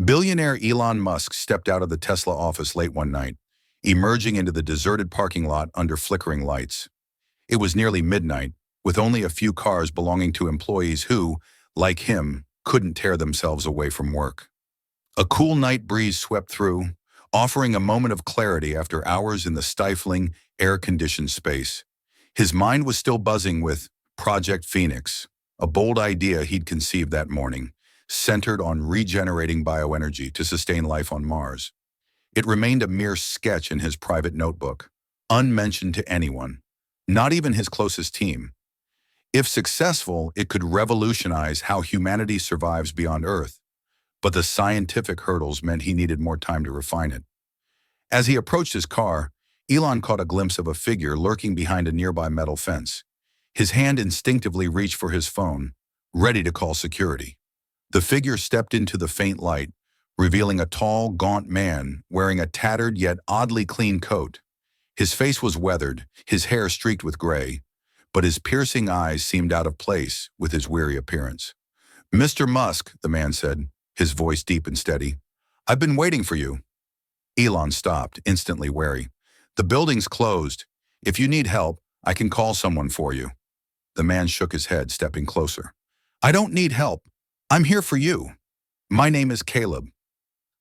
Billionaire Elon Musk stepped out of the Tesla office late one night, emerging into the deserted parking lot under flickering lights. It was nearly midnight, with only a few cars belonging to employees who, like him, couldn't tear themselves away from work. A cool night breeze swept through, offering a moment of clarity after hours in the stifling, air-conditioned space. His mind was still buzzing with Project Phoenix, a bold idea he'd conceived that morning, centered on regenerating bioenergy to sustain life on Mars. It remained a mere sketch in his private notebook, unmentioned to anyone, not even his closest team. If successful, it could revolutionize how humanity survives beyond Earth, but the scientific hurdles meant he needed more time to refine it. As he approached his car, Elon caught a glimpse of a figure lurking behind a nearby metal fence. His hand instinctively reached for his phone, ready to call security. The figure stepped into the faint light, revealing a tall, gaunt man wearing a tattered yet oddly clean coat. His face was weathered, his hair streaked with gray, but his piercing eyes seemed out of place with his weary appearance. "Mr. Musk," the man said, his voice deep and steady, "I've been waiting for you." Elon stopped, instantly wary. "The building's closed. If you need help, I can call someone for you." The man shook his head, stepping closer. "I don't need help. I'm here for you. My name is Caleb."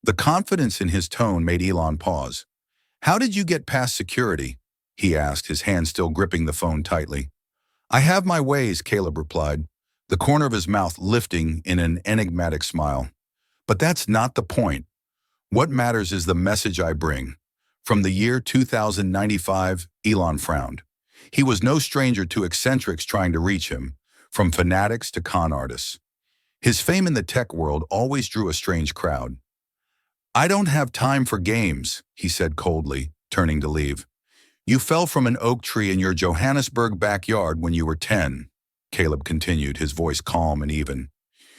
The confidence in his tone made Elon pause. "How did you get past security?" he asked, his hand still gripping the phone tightly. "I have my ways," Caleb replied, the corner of his mouth lifting in an enigmatic smile. "But that's not the point. What matters is the message I bring." From the year 2095, Elon frowned. He was no stranger to eccentrics trying to reach him, from fanatics to con artists. His fame in the tech world always drew a strange crowd. "I don't have time for games," he said coldly, turning to leave. "You fell from an oak tree in your Johannesburg backyard when you were 10, Caleb continued, his voice calm and even.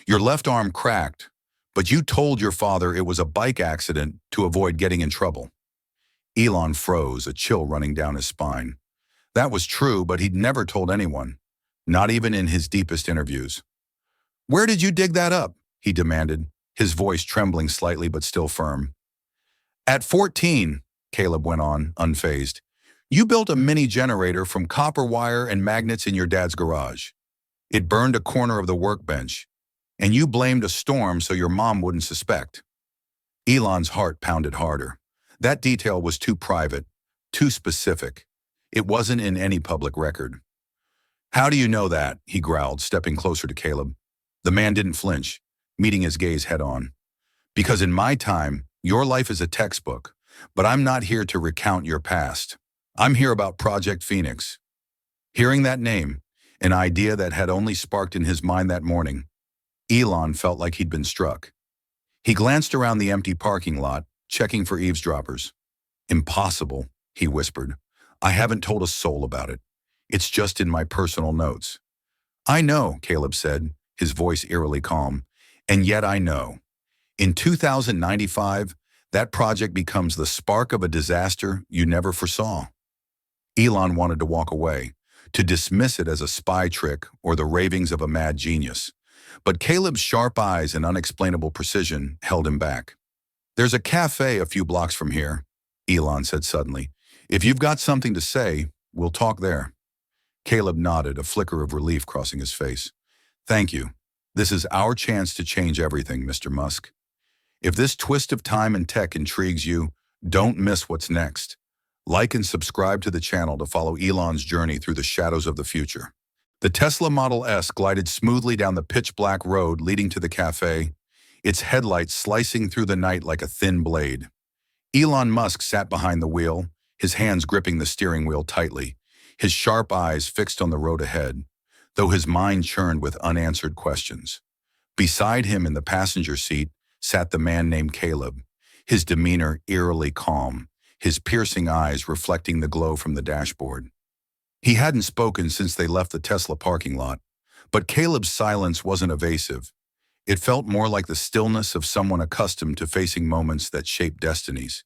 "Your left arm cracked, but you told your father it was a bike accident to avoid getting in trouble." Elon froze, a chill running down his spine. That was true, but he'd never told anyone, not even in his deepest interviews. "Where did you dig that up?" he demanded, his voice trembling slightly but still firm. "At 14, Caleb went on, unfazed, "you built a mini generator from copper wire and magnets in your dad's garage. It burned a corner of the workbench, and you blamed a storm so your mom wouldn't suspect." Elon's heart pounded harder. That detail was too private, too specific. It wasn't in any public record. "How do you know that?" he growled, stepping closer to Caleb. The man didn't flinch, meeting his gaze head-on. "Because in my time, your life is a textbook, but I'm not here to recount your past. I'm here about Project Phoenix." Hearing that name, an idea that had only sparked in his mind that morning, Elon felt like he'd been struck. He glanced around the empty parking lot, checking for eavesdroppers. "Impossible," he whispered. "I haven't told a soul about it. It's just in my personal notes." "I know," Caleb said, his voice eerily calm, "and yet I know. In 2095, that project becomes the spark of a disaster you never foresaw." Elon wanted to walk away, to dismiss it as a spy trick or the ravings of a mad genius. But Caleb's sharp eyes and unexplainable precision held him back. "There's a cafe a few blocks from here," Elon said suddenly. "If you've got something to say, we'll talk there." Caleb nodded, a flicker of relief crossing his face. "Thank you. This is our chance to change everything, Mr. Musk. If this twist of time and tech intrigues you, don't miss what's next. Like and subscribe to the channel to follow Elon's journey through the shadows of the future." The Tesla Model S glided smoothly down the pitch-black road leading to the cafe, its headlights slicing through the night like a thin blade. Elon Musk sat behind the wheel, his hands gripping the steering wheel tightly, his sharp eyes fixed on the road ahead, though his mind churned with unanswered questions. Beside him in the passenger seat sat the man named Caleb, his demeanor eerily calm, his piercing eyes reflecting the glow from the dashboard. He hadn't spoken since they left the Tesla parking lot, but Caleb's silence wasn't evasive. It felt more like the stillness of someone accustomed to facing moments that shape destinies.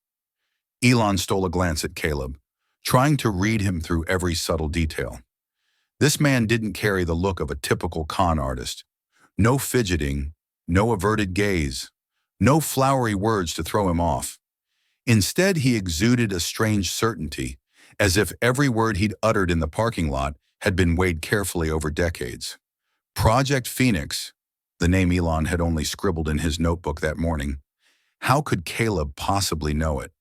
Elon stole a glance at Caleb, trying to read him through every subtle detail. This man didn't carry the look of a typical con artist. No fidgeting, no averted gaze, No flowery words to throw him off. Instead, he exuded a strange certainty, as if every word he'd uttered in the parking lot had been weighed carefully over decades. Project Phoenix, the name Elon had only scribbled in his notebook that morning. How could Caleb possibly know it?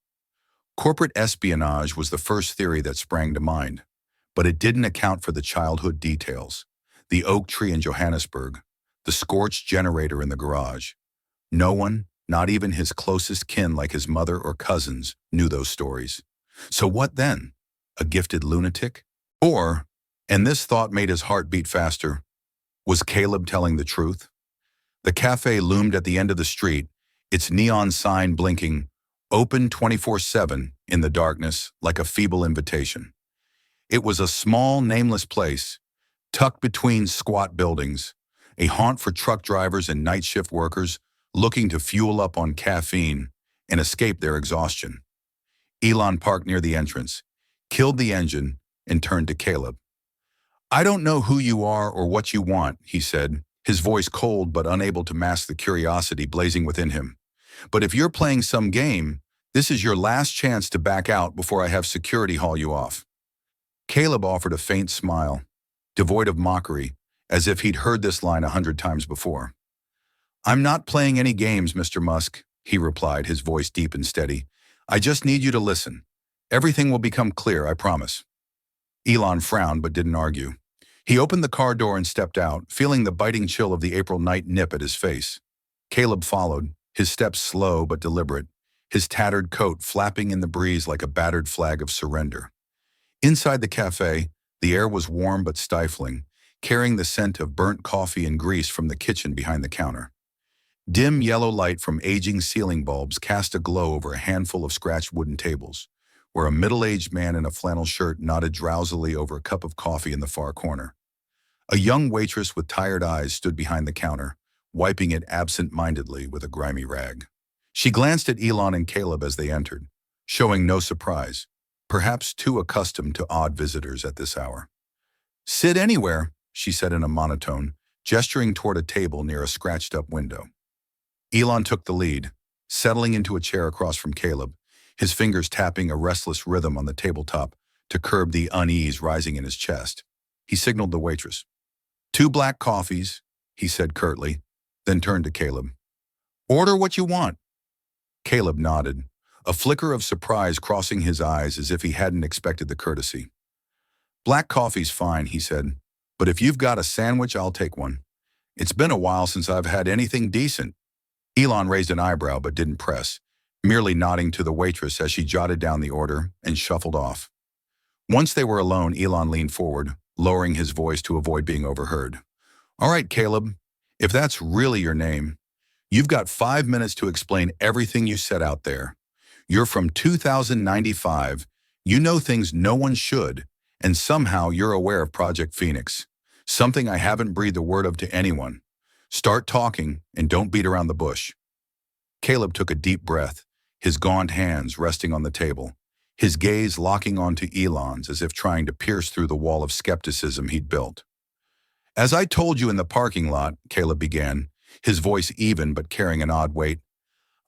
Corporate espionage was the first theory that sprang to mind, but it didn't account for the childhood details. The oak tree in Johannesburg, the scorched generator in the garage. No one, not even his closest kin like his mother or cousins, knew those stories. So what then? A gifted lunatic? Or, and this thought made his heart beat faster, was Caleb telling the truth? The cafe loomed at the end of the street, its neon sign blinking, open 24/7 in the darkness like a feeble invitation. It was a small, nameless place, tucked between squat buildings, a haunt for truck drivers and night shift workers looking to fuel up on caffeine and escape their exhaustion. Elon parked near the entrance, killed the engine, and turned to Caleb. "I don't know who you are or what you want," he said, his voice cold but unable to mask the curiosity blazing within him. "But if you're playing some game, this is your last chance to back out before I have security haul you off." Caleb offered a faint smile, devoid of mockery, as if he'd heard this line 100 times before. "I'm not playing any games, Mr. Musk," he replied, his voice deep and steady. "I just need you to listen. Everything will become clear, I promise." Elon frowned but didn't argue. He opened the car door and stepped out, feeling the biting chill of the April night nip at his face. Caleb followed, his steps slow but deliberate, his tattered coat flapping in the breeze like a battered flag of surrender. Inside the cafe, the air was warm but stifling, carrying the scent of burnt coffee and grease from the kitchen behind the counter. Dim yellow light from aging ceiling bulbs cast a glow over a handful of scratched wooden tables, where a middle-aged man in a flannel shirt nodded drowsily over a cup of coffee in the far corner. A young waitress with tired eyes stood behind the counter, wiping it absent-mindedly with a grimy rag. She glanced at Elon and Caleb as they entered, showing no surprise, perhaps too accustomed to odd visitors at this hour. "Sit anywhere," she said in a monotone, gesturing toward a table near a scratched-up window. Elon took the lead, settling into a chair across from Caleb, his fingers tapping a restless rhythm on the tabletop to curb the unease rising in his chest. He signaled the waitress. "2 black coffees," he said curtly, then turned to Caleb. "Order what you want." Caleb nodded, a flicker of surprise crossing his eyes as if he hadn't expected the courtesy. "Black coffee's fine," he said, "but if you've got a sandwich, I'll take one. It's been a while since I've had anything decent." Elon raised an eyebrow but didn't press, merely nodding to the waitress as she jotted down the order and shuffled off. Once they were alone, Elon leaned forward, lowering his voice to avoid being overheard. "All right, Caleb, if that's really your name, you've got 5 minutes to explain everything you said out there. You're from 2095, you know things no one should, and somehow you're aware of Project Phoenix, something I haven't breathed a word of to anyone. Start talking and don't beat around the bush." Caleb took a deep breath, his gaunt hands resting on the table, his gaze locking onto Elon's as if trying to pierce through the wall of skepticism he'd built. "As I told you in the parking lot," Caleb began, his voice even but carrying an odd weight,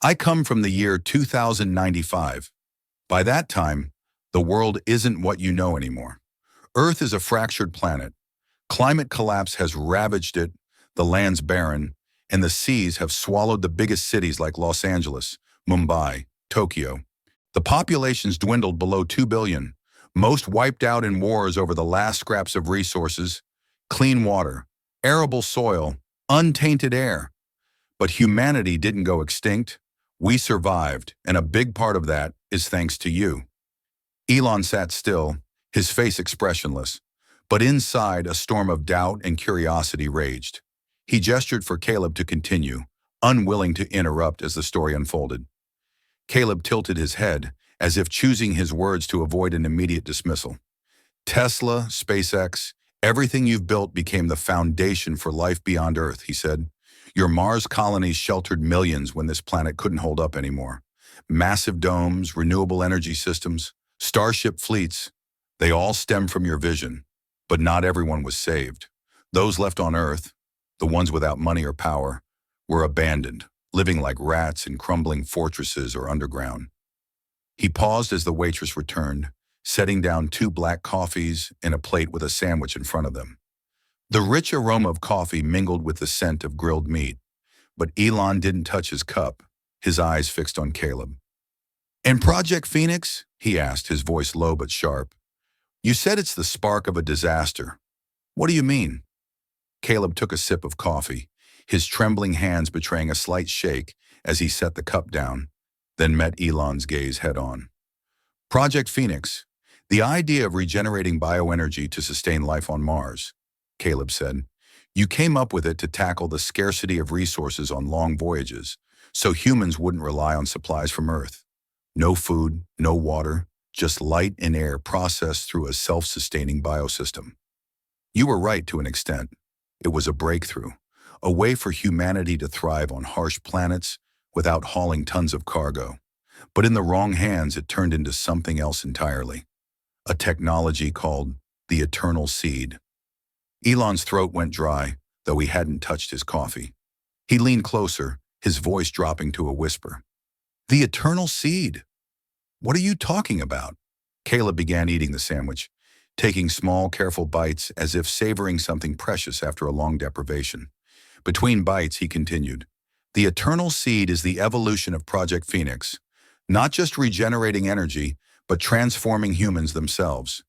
"I come from the year 2095. By that time, the world isn't what you know anymore. Earth is a fractured planet. Climate collapse has ravaged it, the land's barren, and the seas have swallowed the biggest cities like Los Angeles, Mumbai, Tokyo. The population's dwindled below 2 billion, most wiped out in wars over the last scraps of resources, clean water, arable soil, untainted air. But humanity didn't go extinct. We survived, and a big part of that is thanks to you." Elon sat still, his face expressionless, but inside a storm of doubt and curiosity raged. He gestured for Caleb to continue, unwilling to interrupt as the story unfolded. Caleb tilted his head, as if choosing his words to avoid an immediate dismissal. "Tesla, SpaceX, everything you've built became the foundation for life beyond Earth," he said. "Your Mars colonies sheltered millions when this planet couldn't hold up anymore. Massive domes, renewable energy systems, starship fleets, they all stem from your vision. But not everyone was saved. Those left on Earth, the ones without money or power, were abandoned, living like rats in crumbling fortresses or underground. He paused as the waitress returned, setting down two black coffees and a plate with a sandwich in front of them. The rich aroma of coffee mingled with the scent of grilled meat, but Elon didn't touch his cup, his eyes fixed on Caleb. "And Project Phoenix?" he asked, his voice low but sharp. "You said it's the spark of a disaster. What do you mean?" Caleb took a sip of coffee, his trembling hands betraying a slight shake as he set the cup down, then met Elon's gaze head-on. "Project Phoenix, the idea of regenerating bioenergy to sustain life on Mars," Caleb said. "You came up with it to tackle the scarcity of resources on long voyages, so humans wouldn't rely on supplies from Earth. No food, no water, just light and air processed through a self-sustaining biosystem. You were right to an extent. It was a breakthrough, a way for humanity to thrive on harsh planets without hauling tons of cargo. But in the wrong hands, it turned into something else entirely. A technology called the eternal seed." Elon's throat went dry, though he hadn't touched his coffee. He leaned closer, his voice dropping to a whisper. "The eternal seed? What are you talking about?" Caleb began eating the sandwich, taking small, careful bites as if savoring something precious after a long deprivation. Between bites, he continued, "The eternal seed is the evolution of Project Phoenix, not just regenerating energy, but transforming humans themselves.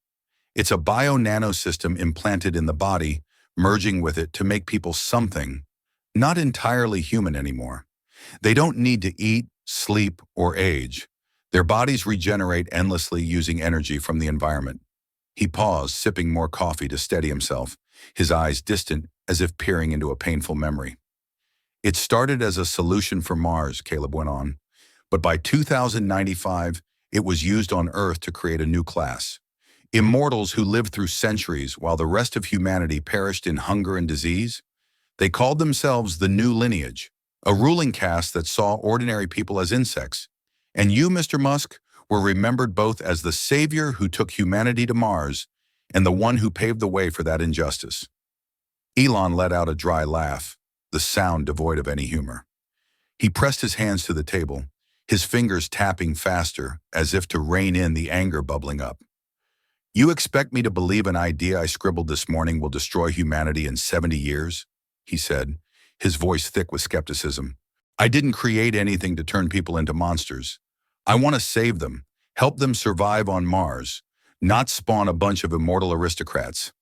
It's a bio-nanosystem implanted in the body, merging with it to make people something, not entirely human anymore. They don't need to eat, sleep, or age. Their bodies regenerate endlessly using energy from the environment." He paused, sipping more coffee to steady himself, his eyes distant as if peering into a painful memory. "It started as a solution for Mars," Caleb went on, "but by 2095, it was used on Earth to create a new class. Immortals who lived through centuries while the rest of humanity perished in hunger and disease. They called themselves the New Lineage, a ruling caste that saw ordinary people as insects. And you, Mr. Musk, were remembered both as the savior who took humanity to Mars and the one who paved the way for that injustice." Elon let out a dry laugh, the sound devoid of any humor. He pressed his hands to the table, his fingers tapping faster as if to rein in the anger bubbling up. "You expect me to believe an idea I scribbled this morning will destroy humanity in 70 years? He said, his voice thick with skepticism. "I didn't create anything to turn people into monsters. I want to save them, help them survive on Mars, not spawn a bunch of immortal aristocrats."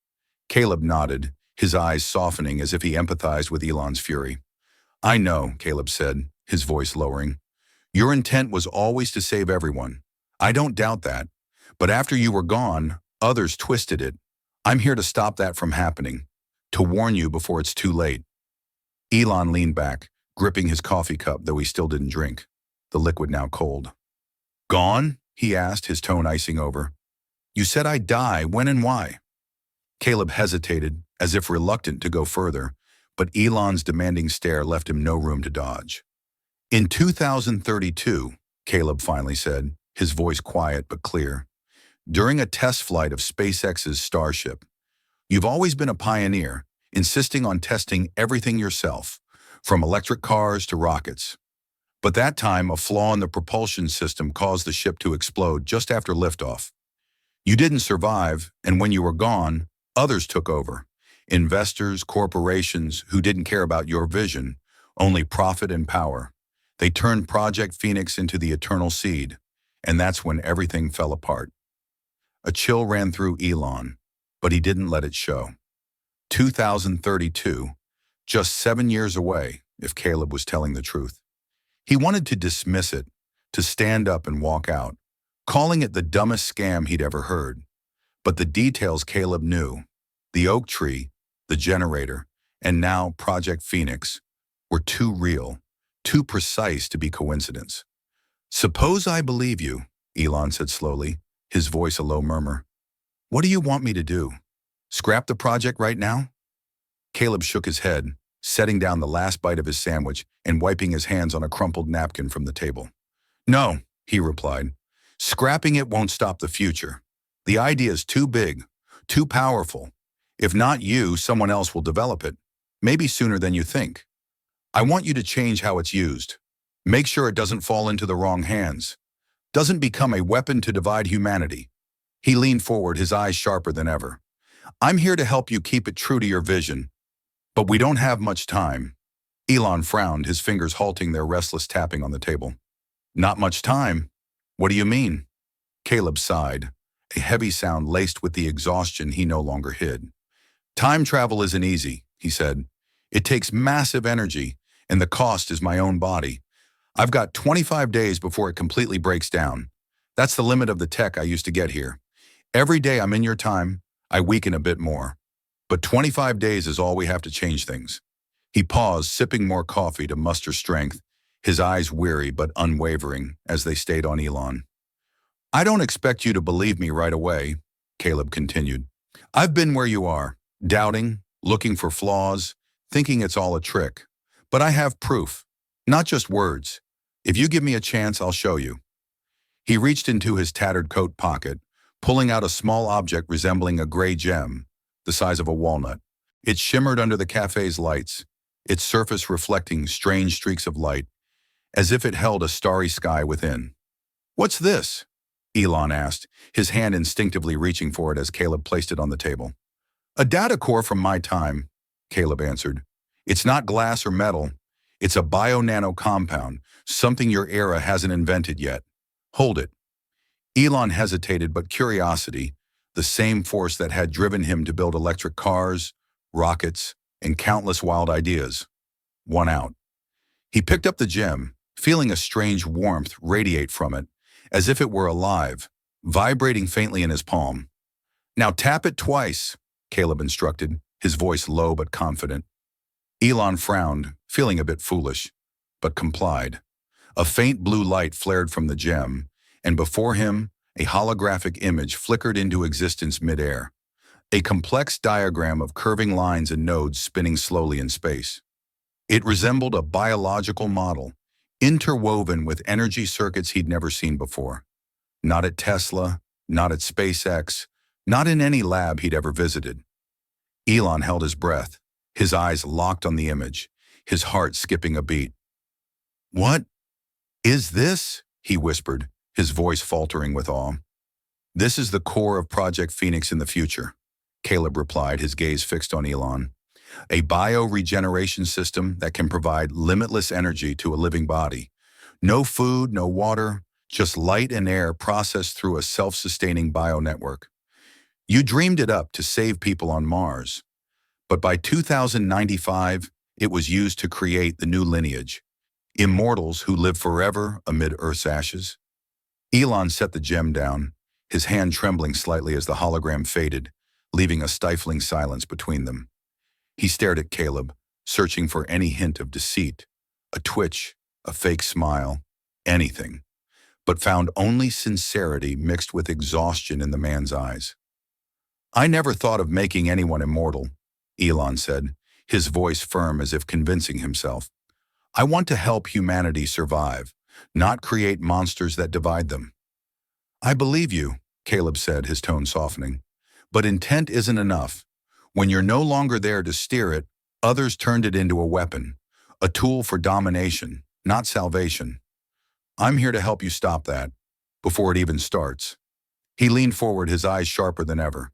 Caleb nodded, his eyes softening as if he empathized with Elon's fury. "I know," Caleb said, his voice lowering. "Your intent was always to save everyone. I don't doubt that. But after you were gone, others twisted it. I'm here to stop that from happening, to warn you before it's too late." Elon leaned back, gripping his coffee cup, though he still didn't drink, the liquid now cold. "Gone?" he asked, his tone icing over. "You said I'd die. When and why?" Caleb hesitated, as if reluctant to go further, but Elon's demanding stare left him no room to dodge. "In 2032, Caleb finally said, his voice quiet but clear, "during a test flight of SpaceX's Starship. You've always been a pioneer, insisting on testing everything yourself, from electric cars to rockets. But that time, a flaw in the propulsion system caused the ship to explode just after liftoff. You didn't survive, and when you were gone, others took over. Investors, corporations who didn't care about your vision, only profit and power. They turned Project Phoenix into the eternal seed, and that's when everything fell apart." A chill ran through Elon, but he didn't let it show. 2032, just 7 years away, if Caleb was telling the truth. He wanted to dismiss it, to stand up and walk out, calling it the dumbest scam he'd ever heard. But the details Caleb knew, the oak tree, the generator, and now Project Phoenix, were too real, too precise to be coincidence. "Suppose I believe you," Elon said slowly, his voice a low murmur. "What do you want me to do? Scrap the project right now?" Caleb shook his head, setting down the last bite of his sandwich and wiping his hands on a crumpled napkin from the table. "No," he replied. "Scrapping it won't stop the future. The idea is too big, too powerful. If not you, someone else will develop it, maybe sooner than you think. I want you to change how it's used. Make sure it doesn't fall into the wrong hands. Doesn't become a weapon to divide humanity. He leaned forward, his eyes sharper than ever. I'm here to help you keep it true to your vision. But we don't have much time. Elon frowned, his fingers halting their restless tapping on the table. Not much time? What do you mean? Caleb sighed, a heavy sound laced with the exhaustion he no longer hid. Time travel isn't easy, he said. It takes massive energy, and the cost is my own body. I've got 25 days before it completely breaks down. That's the limit of the tech I used to get here. Every day I'm in your time, I weaken a bit more. But 25 days is all we have to change things. He paused, sipping more coffee to muster strength, his eyes weary but unwavering as they stayed on Elon. I don't expect you to believe me right away, Caleb continued. I've been where you are, doubting, looking for flaws, thinking it's all a trick. But I have proof, not just words. If you give me a chance, I'll show you. He reached into his tattered coat pocket, pulling out a small object resembling a gray gem, the size of a walnut. It shimmered under the cafe's lights, its surface reflecting strange streaks of light, as if it held a starry sky within. What's this? Elon asked, his hand instinctively reaching for it as Caleb placed it on the table. A data core from my time, Caleb answered. It's not glass or metal. It's a bio-nano compound, something your era hasn't invented yet. Hold it. Elon hesitated, but curiosity, the same force that had driven him to build electric cars, rockets, and countless wild ideas, won out. He picked up the gem, feeling a strange warmth radiate from it, as if it were alive, vibrating faintly in his palm. Now tap it twice, Caleb instructed, his voice low but confident. Elon frowned, feeling a bit foolish, but complied. A faint blue light flared from the gem, and before him, a holographic image flickered into existence midair. A complex diagram of curving lines and nodes spinning slowly in space. It resembled a biological model, interwoven with energy circuits he'd never seen before. Not at Tesla, not at SpaceX, not in any lab he'd ever visited. Elon held his breath, his eyes locked on the image, his heart skipping a beat. What is this? He whispered, his voice faltering with awe. This is the core of Project Phoenix in the future, Caleb replied, his gaze fixed on Elon. A bio-regeneration system that can provide limitless energy to a living body. No food, no water, just light and air processed through a self-sustaining bio-network. You dreamed it up to save people on Mars. But by 2095, it was used to create the new lineage. Immortals who live forever amid Earth's ashes. Elon set the gem down, his hand trembling slightly as the hologram faded, leaving a stifling silence between them. He stared at Caleb, searching for any hint of deceit, a twitch, a fake smile, anything, but found only sincerity mixed with exhaustion in the man's eyes. I never thought of making anyone immortal, Elon said, his voice firm as if convincing himself. I want to help humanity survive, not create monsters that divide them. I believe you, Caleb said, his tone softening. But intent isn't enough. When you're no longer there to steer it, others turned it into a weapon, a tool for domination, not salvation. I'm here to help you stop that, before it even starts. He leaned forward, his eyes sharper than ever.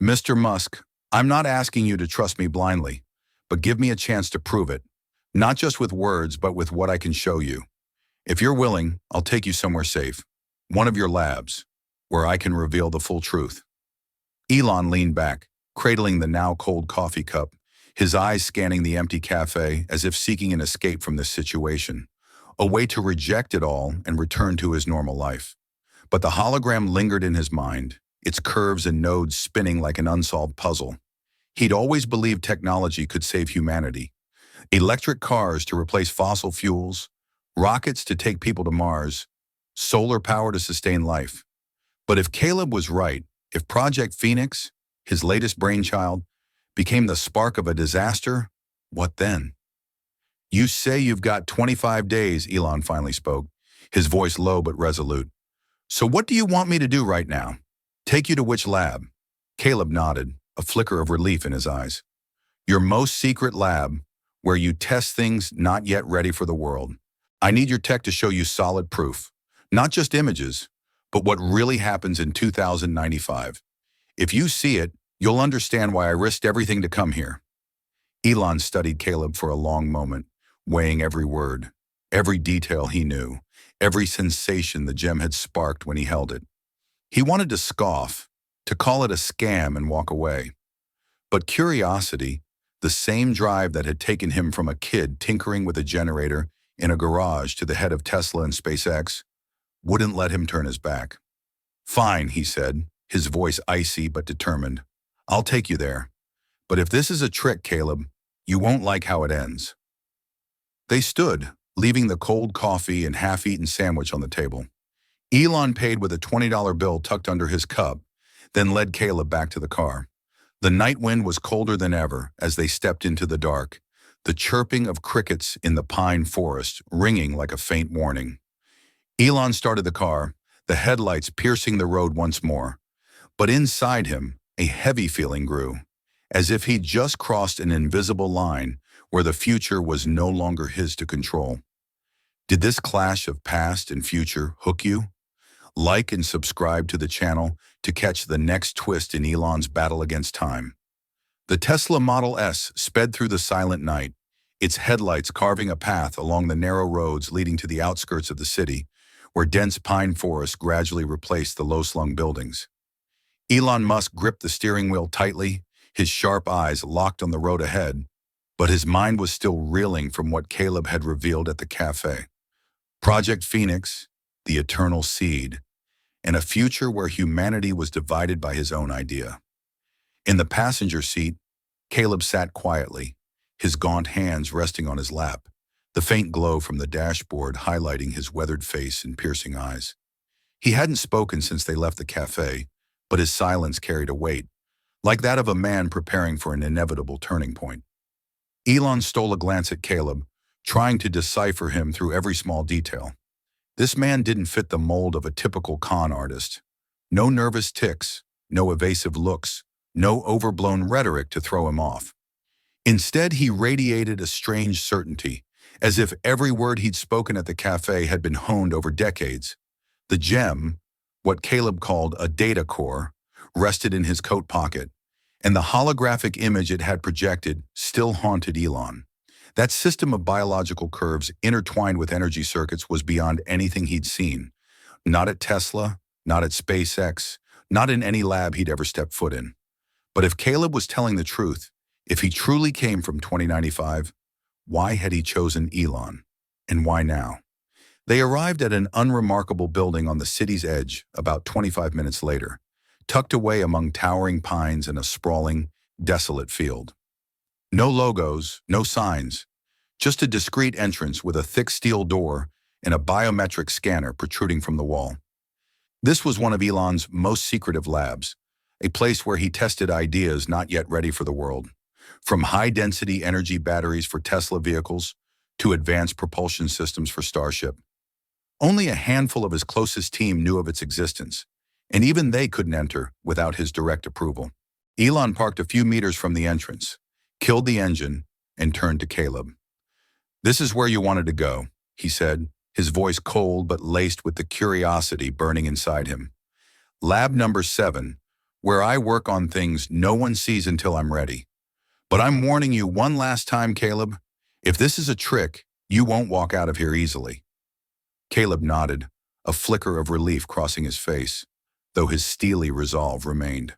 Mr. Musk, I'm not asking you to trust me blindly, but give me a chance to prove it, not just with words, but with what I can show you. If you're willing, I'll take you somewhere safe, one of your labs, where I can reveal the full truth. Elon leaned back, cradling the now cold coffee cup, his eyes scanning the empty cafe as if seeking an escape from this situation, a way to reject it all and return to his normal life. But the hologram lingered in his mind, its curves and nodes spinning like an unsolved puzzle. He'd always believed technology could save humanity. Electric cars to replace fossil fuels, rockets to take people to Mars, solar power to sustain life. But if Caleb was right, if Project Phoenix, his latest brainchild, became the spark of a disaster, what then? You say you've got 25 days, Elon finally spoke, his voice low but resolute. So what do you want me to do right now? Take you to which lab? Caleb nodded, a flicker of relief in his eyes. Your most secret lab, where you test things not yet ready for the world. I need your tech to show you solid proof, not just images, but what really happens in 2095. If you see it, you'll understand why I risked everything to come here. Elon studied Caleb for a long moment, weighing every word, every detail he knew, every sensation the gem had sparked when he held it. He wanted to scoff, to call it a scam and walk away. But curiosity, the same drive that had taken him from a kid tinkering with a generator in a garage to the head of Tesla and SpaceX, wouldn't let him turn his back. Fine, he said, his voice icy but determined. I'll take you there. But if this is a trick, Caleb, you won't like how it ends. They stood, leaving the cold coffee and half-eaten sandwich on the table. Elon paid with a $20 bill tucked under his cup, then led Caleb back to the car. The night wind was colder than ever as they stepped into the dark, the chirping of crickets in the pine forest ringing like a faint warning. Elon started the car, the headlights piercing the road once more. But inside him, a heavy feeling grew, as if he'd just crossed an invisible line where the future was no longer his to control. Did this clash of past and future hook you? Like and subscribe to the channel to catch the next twist in Elon's battle against time. The Tesla Model S sped through the silent night, its headlights carving a path along the narrow roads leading to the outskirts of the city, where dense pine forests gradually replaced the low-slung buildings. Elon Musk gripped the steering wheel tightly, his sharp eyes locked on the road ahead, but his mind was still reeling from what Caleb had revealed at the cafe. Project Phoenix, the eternal seed, and a future where humanity was divided by his own idea. In the passenger seat, Caleb sat quietly, his gaunt hands resting on his lap, the faint glow from the dashboard highlighting his weathered face and piercing eyes. He hadn't spoken since they left the cafe, but his silence carried a weight, like that of a man preparing for an inevitable turning point. Elon stole a glance at Caleb, trying to decipher him through every small detail. This man didn't fit the mold of a typical con artist. No nervous tics, no evasive looks, no overblown rhetoric to throw him off. Instead, he radiated a strange certainty, as if every word he'd spoken at the cafe had been honed over decades. The gem, what Caleb called a data core, rested in his coat pocket, and the holographic image it had projected still haunted Elon. That system of biological curves intertwined with energy circuits was beyond anything he'd seen. Not at Tesla, not at SpaceX, not in any lab he'd ever stepped foot in. But if Caleb was telling the truth, if he truly came from 2095, why had he chosen Elon? And why now? They arrived at an unremarkable building on the city's edge about 25 minutes later, tucked away among towering pines in a sprawling, desolate field. No logos, no signs, just a discreet entrance with a thick steel door and a biometric scanner protruding from the wall. This was one of Elon's most secretive labs, a place where he tested ideas not yet ready for the world, from high-density energy batteries for Tesla vehicles to advanced propulsion systems for Starship. Only a handful of his closest team knew of its existence, and even they couldn't enter without his direct approval. Elon parked a few meters from the entrance, killed the engine, and turned to Caleb. "This is where you wanted to go," he said, his voice cold but laced with the curiosity burning inside him. "Lab number 7, where I work on things no one sees until I'm ready. But I'm warning you one last time, Caleb, if this is a trick, you won't walk out of here easily." Caleb nodded, a flicker of relief crossing his face, though his steely resolve remained.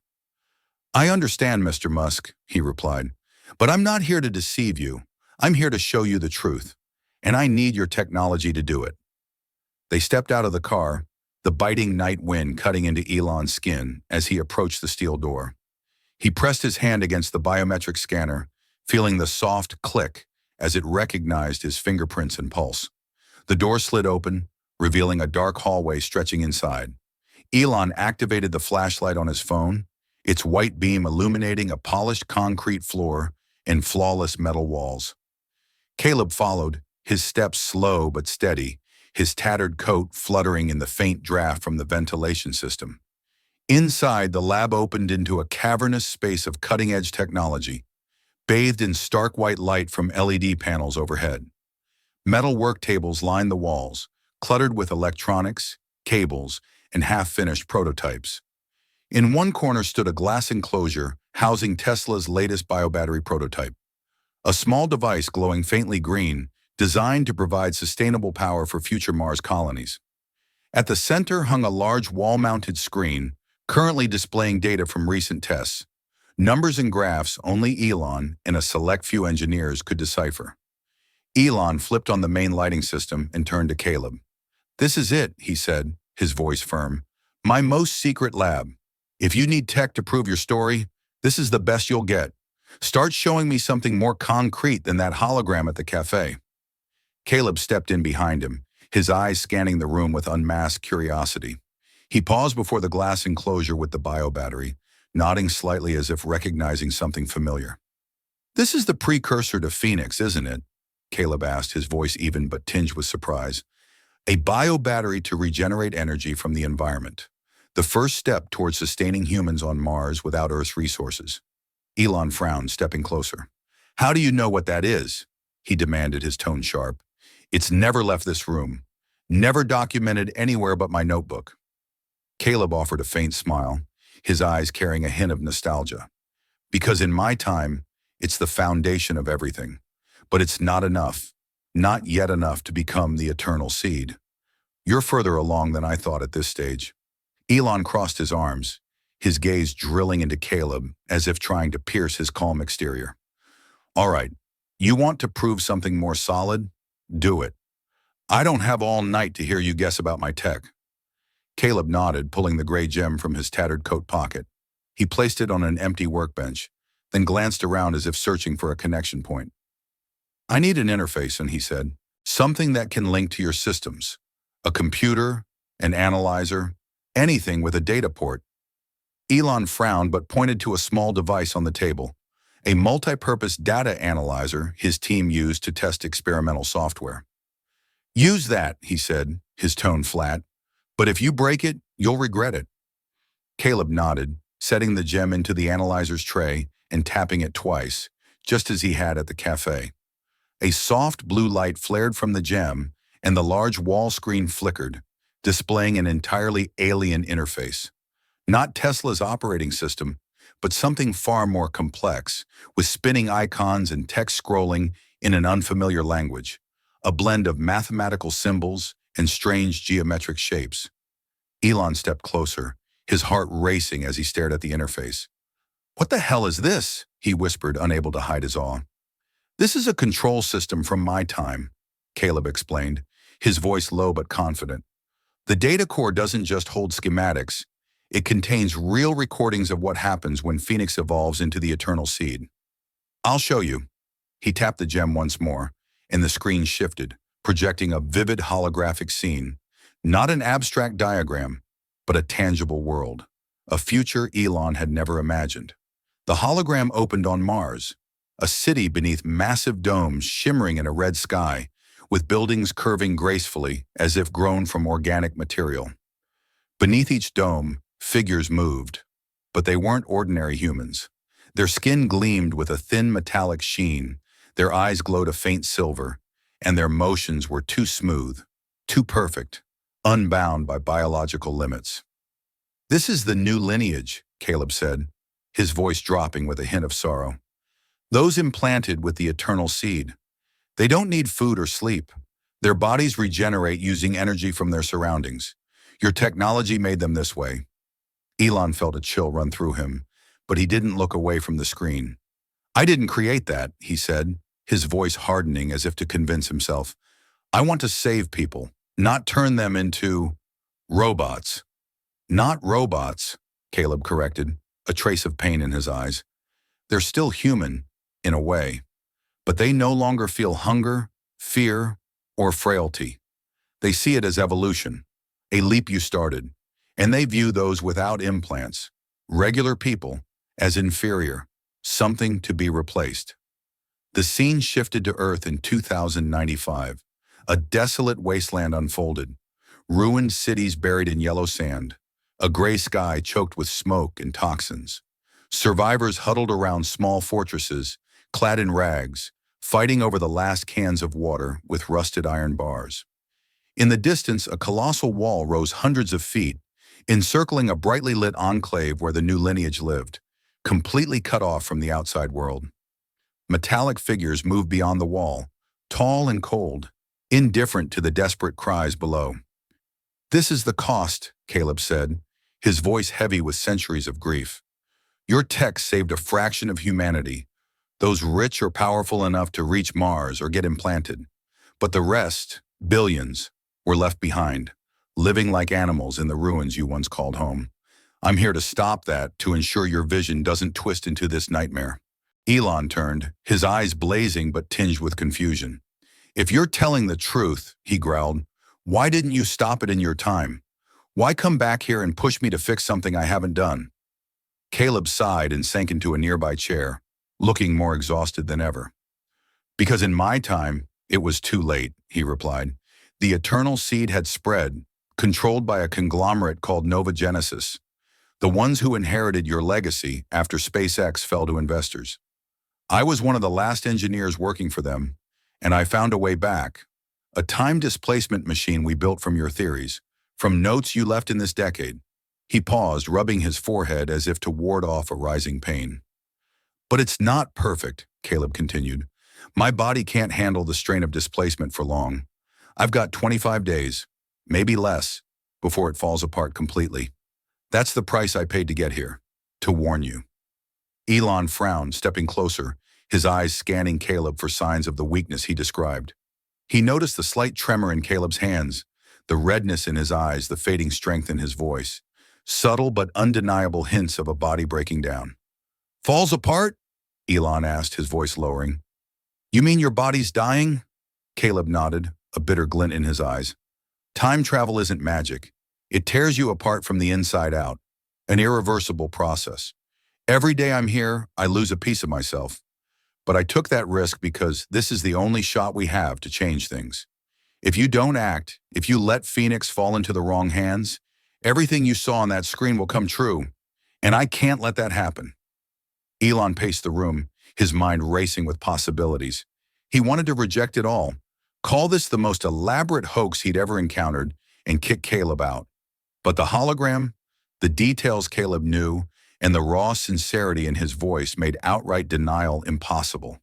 "I understand, Mr. Musk," he replied, "but I'm not here to deceive you. I'm here to show you the truth, and I need your technology to do it." They stepped out of the car, the biting night wind cutting into Elon's skin as he approached the steel door. He pressed his hand against the biometric scanner, feeling the soft click as it recognized his fingerprints and pulse. The door slid open, revealing a dark hallway stretching inside. Elon activated the flashlight on his phone, its white beam illuminating a polished concrete floor and flawless metal walls. Caleb followed, his steps slow but steady, his tattered coat fluttering in the faint draft from the ventilation system. Inside, the lab opened into a cavernous space of cutting-edge technology. bathed in stark white light from LED panels overhead. Metal work tables lined the walls, cluttered with electronics, cables, and half-finished prototypes. In one corner stood a glass enclosure housing Tesla's latest biobattery prototype, a small device glowing faintly green, designed to provide sustainable power for future Mars colonies. At the center hung a large wall-mounted screen, currently displaying data from recent tests, numbers and graphs only Elon and a select few engineers could decipher. Elon flipped on the main lighting system and turned to Caleb. "This is it," he said, his voice firm. "My most secret lab. If you need tech to prove your story, this is the best you'll get. Start showing me something more concrete than that hologram at the cafe." Caleb stepped in behind him, his eyes scanning the room with unmasked curiosity. He paused before the glass enclosure with the biobattery, nodding slightly as if recognizing something familiar. "This is the precursor to Phoenix, isn't it?" Caleb asked, his voice even but tinged with surprise. "A biobattery to regenerate energy from the environment. The first step towards sustaining humans on Mars without Earth's resources." Elon frowned, stepping closer. "How do you know what that is?" he demanded, his tone sharp. "It's never left this room. Never documented anywhere but my notebook." Caleb offered a faint smile, his eyes carrying a hint of nostalgia. "Because in my time, it's the foundation of everything. But it's not enough. Not yet enough to become the eternal seed. You're further along than I thought at this stage." Elon crossed his arms, his gaze drilling into Caleb as if trying to pierce his calm exterior. "All right, you want to prove something more solid? Do it. I don't have all night to hear you guess about my tech." Caleb nodded, pulling the gray gem from his tattered coat pocket. He placed it on an empty workbench, then glanced around as if searching for a connection point. "I need an interface," he said. "Something that can link to your systems. A computer, an analyzer, anything with a data port." Elon frowned but pointed to a small device on the table, a multi-purpose data analyzer his team used to test experimental software. "Use that," he said, his tone flat. "But if you break it, you'll regret it." Caleb nodded, setting the gem into the analyzer's tray and tapping it twice, just as he had at the cafe. A soft blue light flared from the gem, and the large wall screen flickered, displaying an entirely alien interface. Not Tesla's operating system, but something far more complex, with spinning icons and text scrolling in an unfamiliar language, a blend of mathematical symbols and strange geometric shapes. Elon stepped closer, his heart racing as he stared at the interface. "What the hell is this?" he whispered, unable to hide his awe. "This is a control system from my time," Caleb explained, his voice low but confident. "The data core doesn't just hold schematics. It contains real recordings of what happens when Phoenix evolves into the eternal seed. I'll show you." He tapped the gem once more, and the screen shifted, projecting a vivid holographic scene. Not an abstract diagram, but a tangible world. A future Elon had never imagined. The hologram opened on Mars, a city beneath massive domes shimmering in a red sky, with buildings curving gracefully as if grown from organic material. Beneath each dome, figures moved, but they weren't ordinary humans. Their skin gleamed with a thin metallic sheen, their eyes glowed a faint silver, and their motions were too smooth, too perfect, unbound by biological limits. "This is the new lineage," Caleb said, his voice dropping with a hint of sorrow. "Those implanted with the eternal seed. They don't need food or sleep. Their bodies regenerate using energy from their surroundings. Your technology made them this way." Elon felt a chill run through him, but he didn't look away from the screen. "I didn't create that," he said, his voice hardening as if to convince himself. "I want to save people, not turn them into robots." "Not robots," Caleb corrected, a trace of pain in his eyes. "They're still human, in a way, but they no longer feel hunger, fear, or frailty. They see it as evolution, a leap you started, and they view those without implants, regular people, as inferior, something to be replaced." The scene shifted to Earth in 2095. A desolate wasteland unfolded, ruined cities buried in yellow sand, a gray sky choked with smoke and toxins. Survivors huddled around small fortresses, clad in rags, fighting over the last cans of water with rusted iron bars. In the distance, a colossal wall rose hundreds of feet, encircling a brightly lit enclave where the new lineage lived, completely cut off from the outside world. Metallic figures moved beyond the wall, tall and cold, indifferent to the desperate cries below. "This is the cost," Caleb said, his voice heavy with centuries of grief. "Your tech saved a fraction of humanity, those rich or powerful enough to reach Mars or get implanted. But the rest, billions, were left behind, living like animals in the ruins you once called home. I'm here to stop that, to ensure your vision doesn't twist into this nightmare." Elon turned, his eyes blazing but tinged with confusion. "If you're telling the truth," he growled, "why didn't you stop it in your time? Why come back here and push me to fix something I haven't done?" Caleb sighed and sank into a nearby chair, looking more exhausted than ever. "Because in my time, it was too late," he replied. "The eternal seed had spread, controlled by a conglomerate called Nova Genesis, the ones who inherited your legacy after SpaceX fell to investors. I was one of the last engineers working for them, and I found a way back. A time displacement machine we built from your theories, from notes you left in this decade." He paused, rubbing his forehead as if to ward off a rising pain. "But it's not perfect," Caleb continued. "My body can't handle the strain of displacement for long. I've got 25 days, maybe less, before it falls apart completely. That's the price I paid to get here, to warn you." Elon frowned, stepping closer, his eyes scanning Caleb for signs of the weakness he described. He noticed the slight tremor in Caleb's hands, the redness in his eyes, the fading strength in his voice, subtle but undeniable hints of a body breaking down. "Falls apart?" Elon asked, his voice lowering. "You mean your body's dying?" Caleb nodded, a bitter glint in his eyes. "Time travel isn't magic. It tears you apart from the inside out, an irreversible process. Every day I'm here, I lose a piece of myself. But I took that risk because this is the only shot we have to change things. If you don't act, if you let Phoenix fall into the wrong hands, everything you saw on that screen will come true, and I can't let that happen." Elon paced the room, his mind racing with possibilities. He wanted to reject it all, call this the most elaborate hoax he'd ever encountered, and kick Caleb out. But the hologram, the details Caleb knew, and the raw sincerity in his voice made outright denial impossible.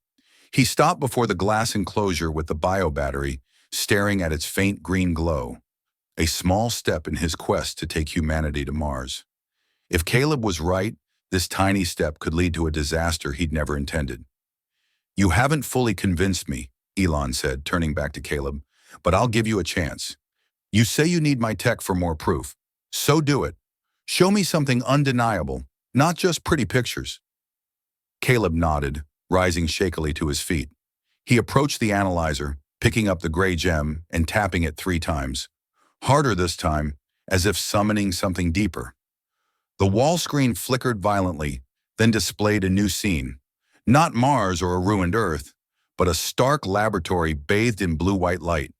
He stopped before the glass enclosure with the bio-battery, staring at its faint green glow, a small step in his quest to take humanity to Mars. If Caleb was right, this tiny step could lead to a disaster he'd never intended. "You haven't fully convinced me," Elon said, turning back to Caleb, "but I'll give you a chance. You say you need my tech for more proof. So do it. Show me something undeniable, not just pretty pictures." Caleb nodded, rising shakily to his feet. He approached the analyzer, picking up the gray gem and tapping it 3 times. Harder this time, as if summoning something deeper. The wall screen flickered violently, then displayed a new scene. Not Mars or a ruined Earth, but a stark laboratory bathed in blue-white light.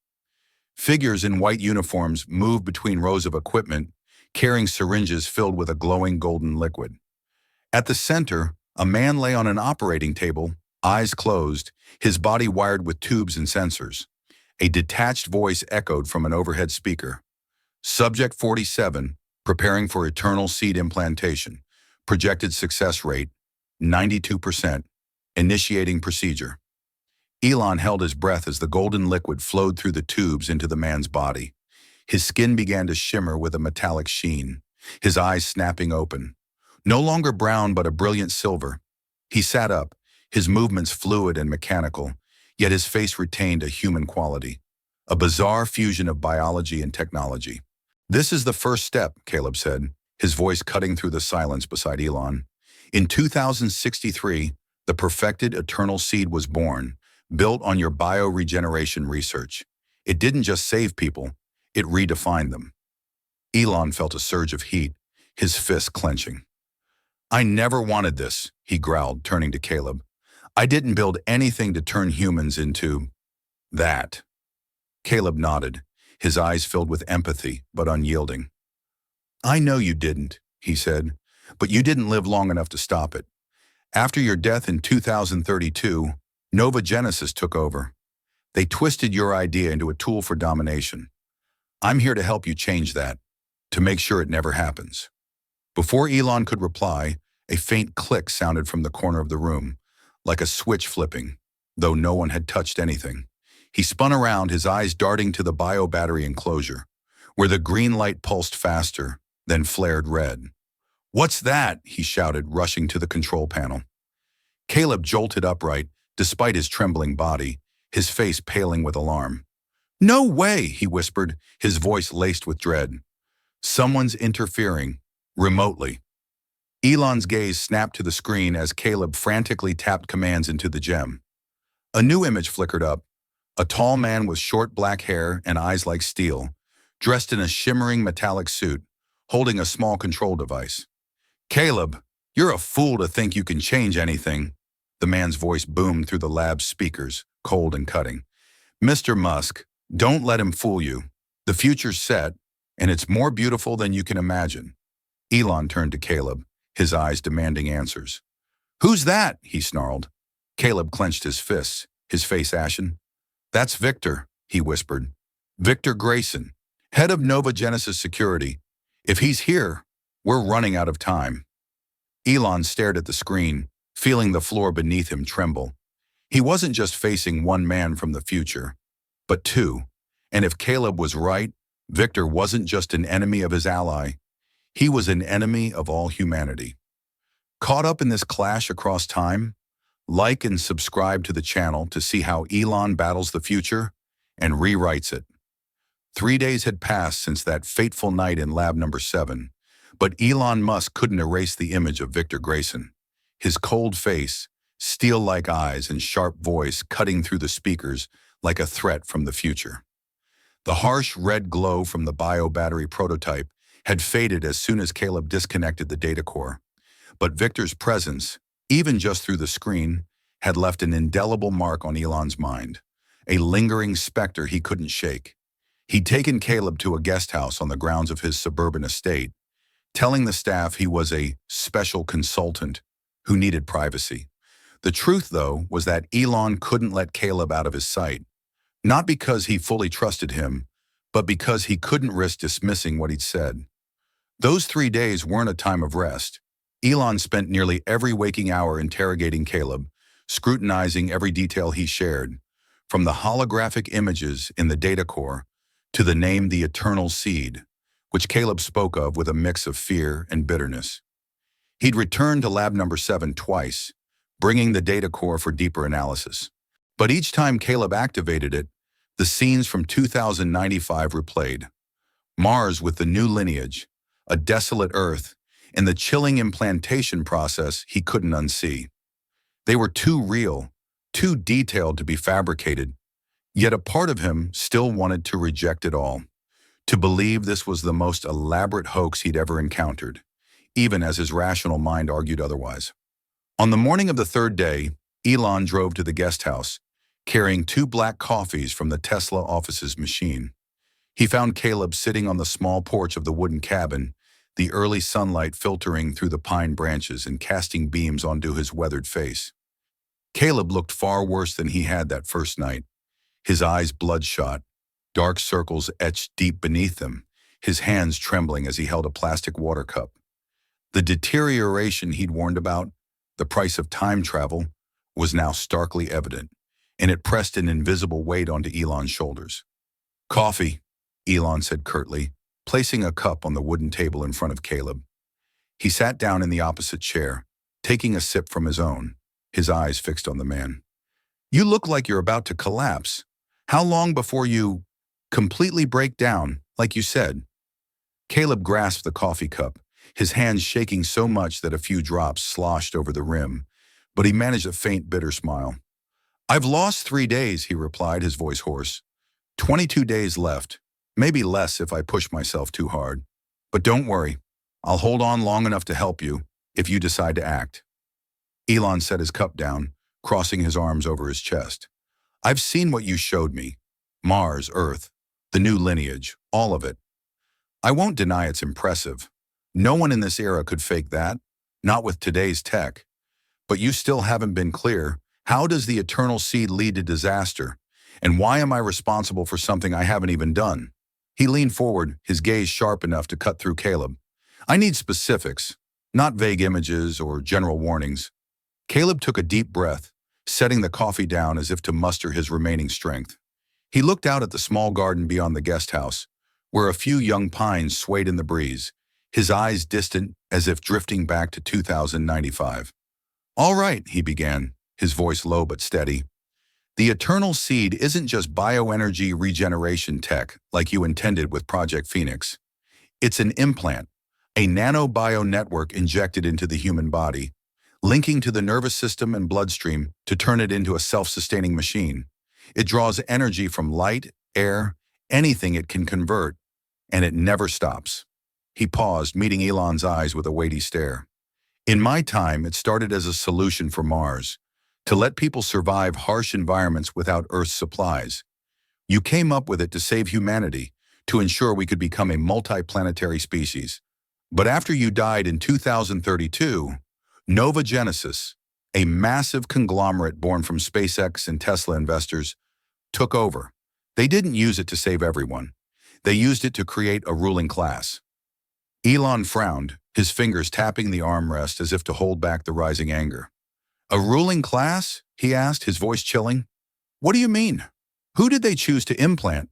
Figures in white uniforms moved between rows of equipment, carrying syringes filled with a glowing golden liquid. At the center, a man lay on an operating table, eyes closed, his body wired with tubes and sensors. A detached voice echoed from an overhead speaker. "Subject 47, preparing for eternal seed implantation. Projected success rate, 92%. Initiating procedure." Elon held his breath as the golden liquid flowed through the tubes into the man's body. His skin began to shimmer with a metallic sheen, his eyes snapping open. No longer brown, but a brilliant silver. He sat up, his movements fluid and mechanical, yet his face retained a human quality. A bizarre fusion of biology and technology. "This is the first step," Caleb said, his voice cutting through the silence beside Elon. "In 2063, the perfected eternal seed was born, built on your bioregeneration research. It didn't just save people, it redefined them." Elon felt a surge of heat, his fists clenching. "I never wanted this," he growled, turning to Caleb. "I didn't build anything to turn humans into that." Caleb nodded, his eyes filled with empathy but unyielding. "I know you didn't," he said, "but you didn't live long enough to stop it. After your death in 2032, Nova Genesis took over. They twisted your idea into a tool for domination. I'm here to help you change that, to make sure it never happens." Before Elon could reply, a faint click sounded from the corner of the room, like a switch flipping, though no one had touched anything. He spun around, his eyes darting to the bio-battery enclosure, where the green light pulsed faster, then flared red. "What's that?" he shouted, rushing to the control panel. Caleb jolted upright, despite his trembling body, his face paling with alarm. "No way," he whispered, his voice laced with dread. "Someone's interfering, remotely." Elon's gaze snapped to the screen as Caleb frantically tapped commands into the gem. A new image flickered up, a tall man with short black hair and eyes like steel, dressed in a shimmering metallic suit, holding a small control device. "Caleb, you're a fool to think you can change anything." The man's voice boomed through the lab's speakers, cold and cutting. "Mr. Musk, don't let him fool you. The future's set, and it's more beautiful than you can imagine." Elon turned to Caleb, his eyes demanding answers. "Who's that?" he snarled. Caleb clenched his fists, his face ashen. "That's Victor," he whispered. "Victor Grayson, head of Nova Genesis Security. If he's here, we're running out of time." Elon stared at the screen, feeling the floor beneath him tremble. He wasn't just facing one man from the future, but two. And if Caleb was right, Victor wasn't just an enemy of his ally. He was an enemy of all humanity. Caught up in this clash across time? Like and subscribe to the channel to see how Elon battles the future and rewrites it. 3 days had passed since that fateful night in Lab Number 7, but Elon Musk couldn't erase the image of Victor Grayson. His cold face, steel-like eyes, and sharp voice cutting through the speakers like a threat from the future. The harsh red glow from the bio-battery prototype had faded as soon as Caleb disconnected the data core. But Victor's presence, even just through the screen, had left an indelible mark on Elon's mind, a lingering specter he couldn't shake. He'd taken Caleb to a guest house on the grounds of his suburban estate, telling the staff he was a special consultant who needed privacy. The truth, though, was that Elon couldn't let Caleb out of his sight, not because he fully trusted him, but because he couldn't risk dismissing what he'd said. Those 3 days weren't a time of rest. Elon spent nearly every waking hour interrogating Caleb, scrutinizing every detail he shared, from the holographic images in the data core to the name the Eternal Seed, which Caleb spoke of with a mix of fear and bitterness. He'd returned to Lab Number 7 twice, bringing the data core for deeper analysis. But each time Caleb activated it, the scenes from 2095 replayed. Mars with the new lineage, a desolate Earth, and the chilling implantation process he couldn't unsee. They were too real, too detailed to be fabricated, yet a part of him still wanted to reject it all, to believe this was the most elaborate hoax he'd ever encountered, even as his rational mind argued otherwise. On the morning of the 3rd day, Elon drove to the guest house, carrying 2 black coffees from the Tesla office's machine. He found Caleb sitting on the small porch of the wooden cabin, the early sunlight filtering through the pine branches and casting beams onto his weathered face. Caleb looked far worse than he had that first night, his eyes bloodshot, dark circles etched deep beneath them, his hands trembling as he held a plastic water cup. The deterioration he'd warned about, the price of time travel, was now starkly evident, and it pressed an invisible weight onto Elon's shoulders. "Coffee," Elon said curtly, placing a cup on the wooden table in front of Caleb. He sat down in the opposite chair, taking a sip from his own, his eyes fixed on the man. "You look like you're about to collapse. How long before you completely break down, like you said?" Caleb grasped the coffee cup, his hands shaking so much that a few drops sloshed over the rim, but he managed a faint, bitter smile. "I've lost 3 days," he replied, his voice hoarse. 22 days left, maybe less if I push myself too hard. But don't worry, I'll hold on long enough to help you if you decide to act." Elon set his cup down, crossing his arms over his chest. "I've seen what you showed me. Mars, Earth, the new lineage, all of it. I won't deny it's impressive. No one in this era could fake that, not with today's tech. But you still haven't been clear. How does the eternal seed lead to disaster? And why am I responsible for something I haven't even done? He leaned forward, his gaze sharp enough to cut through Caleb. I need specifics, not vague images or general warnings. Caleb took a deep breath, setting the coffee down as if to muster his remaining strength. He looked out at the small garden beyond the guest house, where a few young pines swayed in the breeze, his eyes distant as if drifting back to 2095. All right, he began, his voice low but steady. The eternal seed isn't just bioenergy regeneration tech like you intended with Project Phoenix. It's an implant, a nanobio network injected into the human body, linking to the nervous system and bloodstream to turn it into a self-sustaining machine. It draws energy from light, air, anything it can convert, and it never stops. He paused, meeting Elon's eyes with a weighty stare. In my time, it started as a solution for Mars, to let people survive harsh environments without Earth's supplies. You came up with it to save humanity, to ensure we could become a multi-planetary species. But after you died in 2032, Nova Genesis, a massive conglomerate born from SpaceX and Tesla investors, took over. They didn't use it to save everyone. They used it to create a ruling class. Elon frowned, his fingers tapping the armrest as if to hold back the rising anger. A ruling class? He asked, his voice chilling. What do you mean? Who did they choose to implant?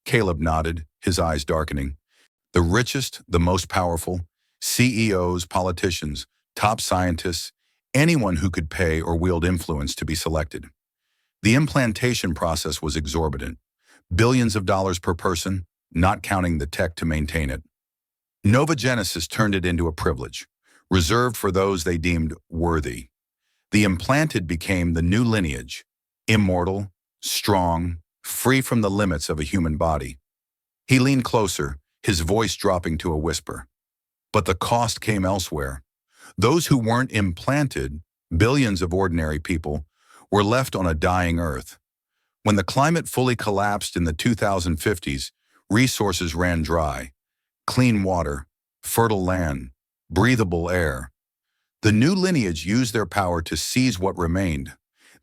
Caleb nodded, his eyes darkening. The richest, the most powerful, CEOs, politicians, top scientists, anyone who could pay or wield influence to be selected. The implantation process was exorbitant. Billions of dollars per person, not counting the tech to maintain it. Nova Genesis turned it into a privilege, reserved for those they deemed worthy. The implanted became the new lineage, immortal, strong, free from the limits of a human body. He leaned closer, his voice dropping to a whisper. But the cost came elsewhere. Those who weren't implanted, billions of ordinary people, were left on a dying Earth. When the climate fully collapsed in the 2050s, resources ran dry. Clean water, fertile land, breathable air. The new lineage used their power to seize what remained.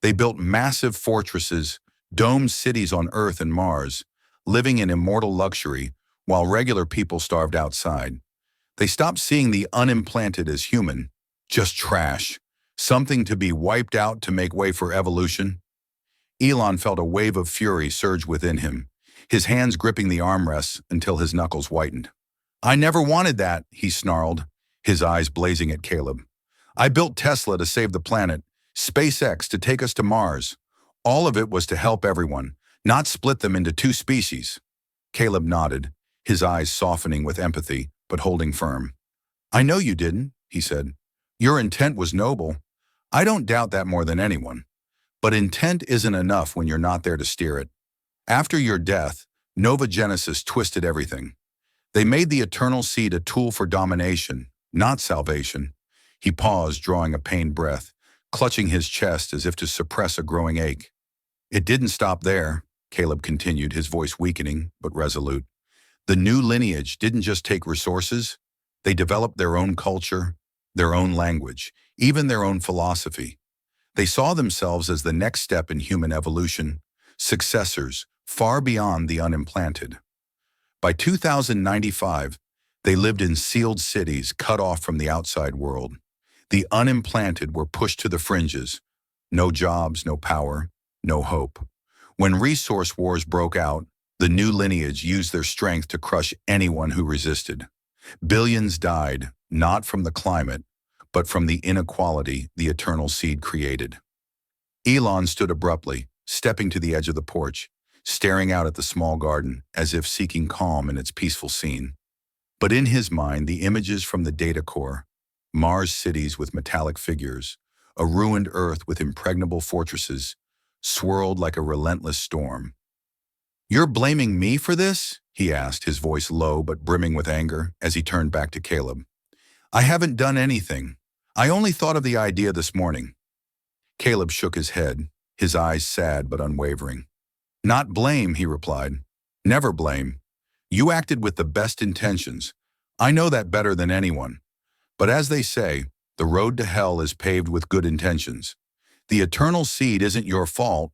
They built massive fortresses, domed cities on Earth and Mars, living in immortal luxury, while regular people starved outside. They stopped seeing the unimplanted as human, just trash, something to be wiped out to make way for evolution. Elon felt a wave of fury surge within him, his hands gripping the armrests until his knuckles whitened. I never wanted that, he snarled, his eyes blazing at Caleb. I built Tesla to save the planet, SpaceX to take us to Mars. All of it was to help everyone, not split them into two species. Caleb nodded, his eyes softening with empathy, but holding firm. I know you didn't, he said. Your intent was noble. I don't doubt that more than anyone. But intent isn't enough when you're not there to steer it. After your death, Nova Genesis twisted everything. They made the eternal seed a tool for domination, not salvation. He paused, drawing a pained breath, clutching his chest as if to suppress a growing ache. It didn't stop there, Caleb continued, his voice weakening, but resolute. The new lineage didn't just take resources. They developed their own culture, their own language, even their own philosophy. They saw themselves as the next step in human evolution, successors far beyond the unimplanted. By 2095, they lived in sealed cities cut off from the outside world. The unimplanted were pushed to the fringes. No jobs, no power, no hope. When resource wars broke out, the new lineage used their strength to crush anyone who resisted. Billions died, not from the climate, but from the inequality the eternal seed created. Elon stood abruptly, stepping to the edge of the porch, staring out at the small garden as if seeking calm in its peaceful scene. But in his mind, the images from the data core, Mars cities with metallic figures, a ruined Earth with impregnable fortresses, swirled like a relentless storm. You're blaming me for this? He asked, his voice low but brimming with anger as he turned back to Caleb. I haven't done anything. I only thought of the idea this morning. Caleb shook his head, his eyes sad but unwavering. Not blame, he replied. Never blame. You acted with the best intentions. I know that better than anyone. But as they say, The road to hell is paved with good intentions. The eternal seed isn't your fault.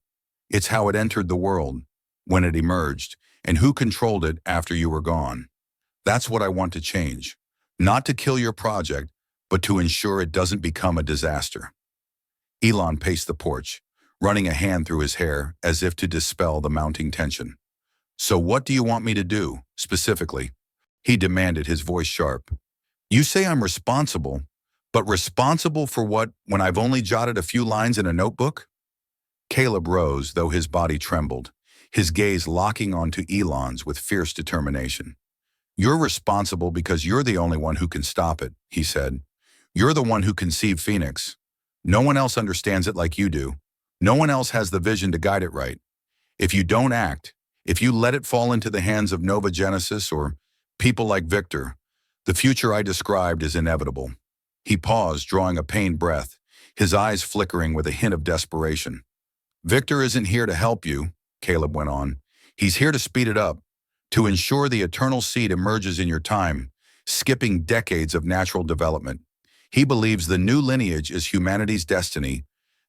It's how it entered the world, when it emerged, and who controlled it after you were gone. That's what I want to change. Not to kill your project, but to ensure it doesn't become a disaster. Elon paced the porch, running a hand through his hair as if to dispel the mounting tension. So what do you want me to do, specifically? He demanded, his voice sharp. You say I'm responsible, but responsible for what when I've only jotted a few lines in a notebook? Caleb rose, though his body trembled, his gaze locking onto Elon's with fierce determination. You're responsible because you're the only one who can stop it, he said. You're the one who conceived Phoenix. No one else understands it like you do. No one else has the vision to guide it right. If you don't act, if you let it fall into the hands of Nova Genesis or people like Victor, the future I described is inevitable. He paused, drawing a pained breath, his eyes flickering with a hint of desperation. Victor isn't here to help you, Caleb went on. He's here to speed it up, to ensure the eternal seed emerges in your time, skipping decades of natural development. He believes the new lineage is humanity's destiny,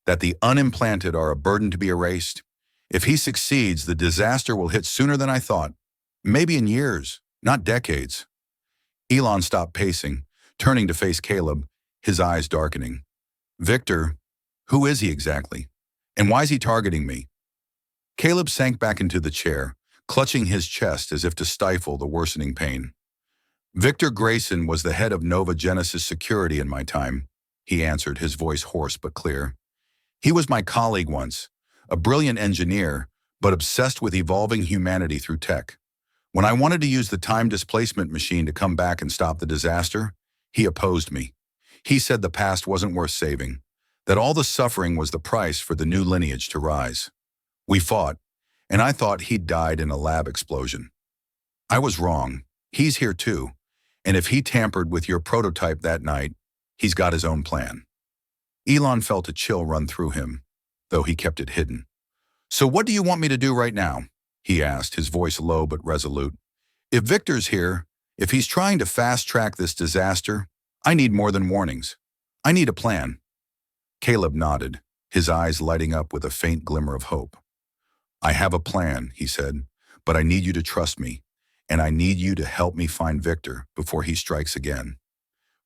that the unimplanted are a burden to be erased. If he succeeds, the disaster will hit sooner than I thought, maybe in years, not decades. Elon stopped pacing, turning to face Caleb, his eyes darkening. Victor, who is he exactly? And why is he targeting me? Caleb sank back into the chair, clutching his chest as if to stifle the worsening pain. Victor Grayson was the head of Nova Genesis Security in my time, he answered, his voice hoarse but clear. He was my colleague once, a brilliant engineer, but obsessed with evolving humanity through tech. When I wanted to use the time displacement machine to come back and stop the disaster, he opposed me. He said the past wasn't worth saving, that all the suffering was the price for the new lineage to rise. We fought, and I thought he'd died in a lab explosion. I was wrong. He's here too, and if he tampered with your prototype that night, he's got his own plan. Elon felt a chill run through him, though he kept it hidden. So what do you want me to do right now? He asked, his voice low but resolute. If Victor's here, if he's trying to fast-track this disaster, I need more than warnings. I need a plan. Caleb nodded, his eyes lighting up with a faint glimmer of hope. I have a plan, he said, but I need you to trust me, and I need you to help me find Victor before he strikes again.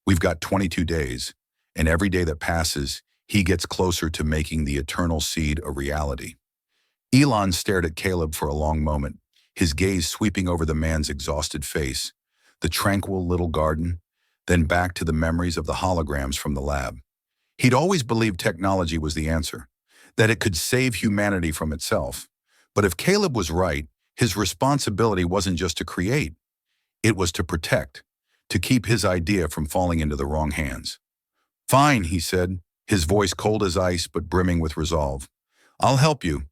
We've got 22 days, and every day that passes, he gets closer to making the eternal seed a reality. Elon stared at Caleb for a long moment, his gaze sweeping over the man's exhausted face, the tranquil little garden, then back to the memories of the holograms from the lab. He'd always believed technology was the answer, that it could save humanity from itself. But if Caleb was right, his responsibility wasn't just to create, it was to protect, to keep his idea from falling into the wrong hands. Fine, he said, his voice cold as ice but brimming with resolve. I'll help you,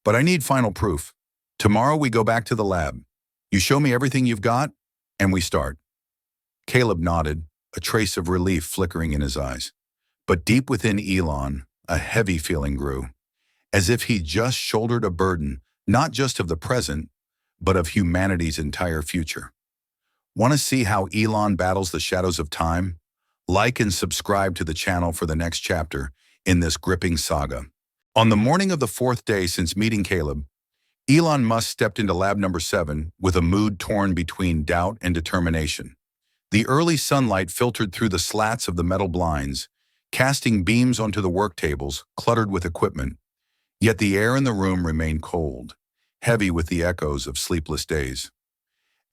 but I need final proof. Tomorrow we go back to the lab. You show me everything you've got, and we start. Caleb nodded, a trace of relief flickering in his eyes. But deep within Elon, a heavy feeling grew, as if he just shouldered a burden, not just of the present, but of humanity's entire future. Want to see how Elon battles the shadows of time? Like and subscribe to the channel for the next chapter in this gripping saga. On the morning of the 4th day since meeting Caleb, Elon Musk stepped into lab number 7 with a mood torn between doubt and determination. The early sunlight filtered through the slats of the metal blinds, casting beams onto the work tables cluttered with equipment. Yet the air in the room remained cold, heavy with the echoes of sleepless days.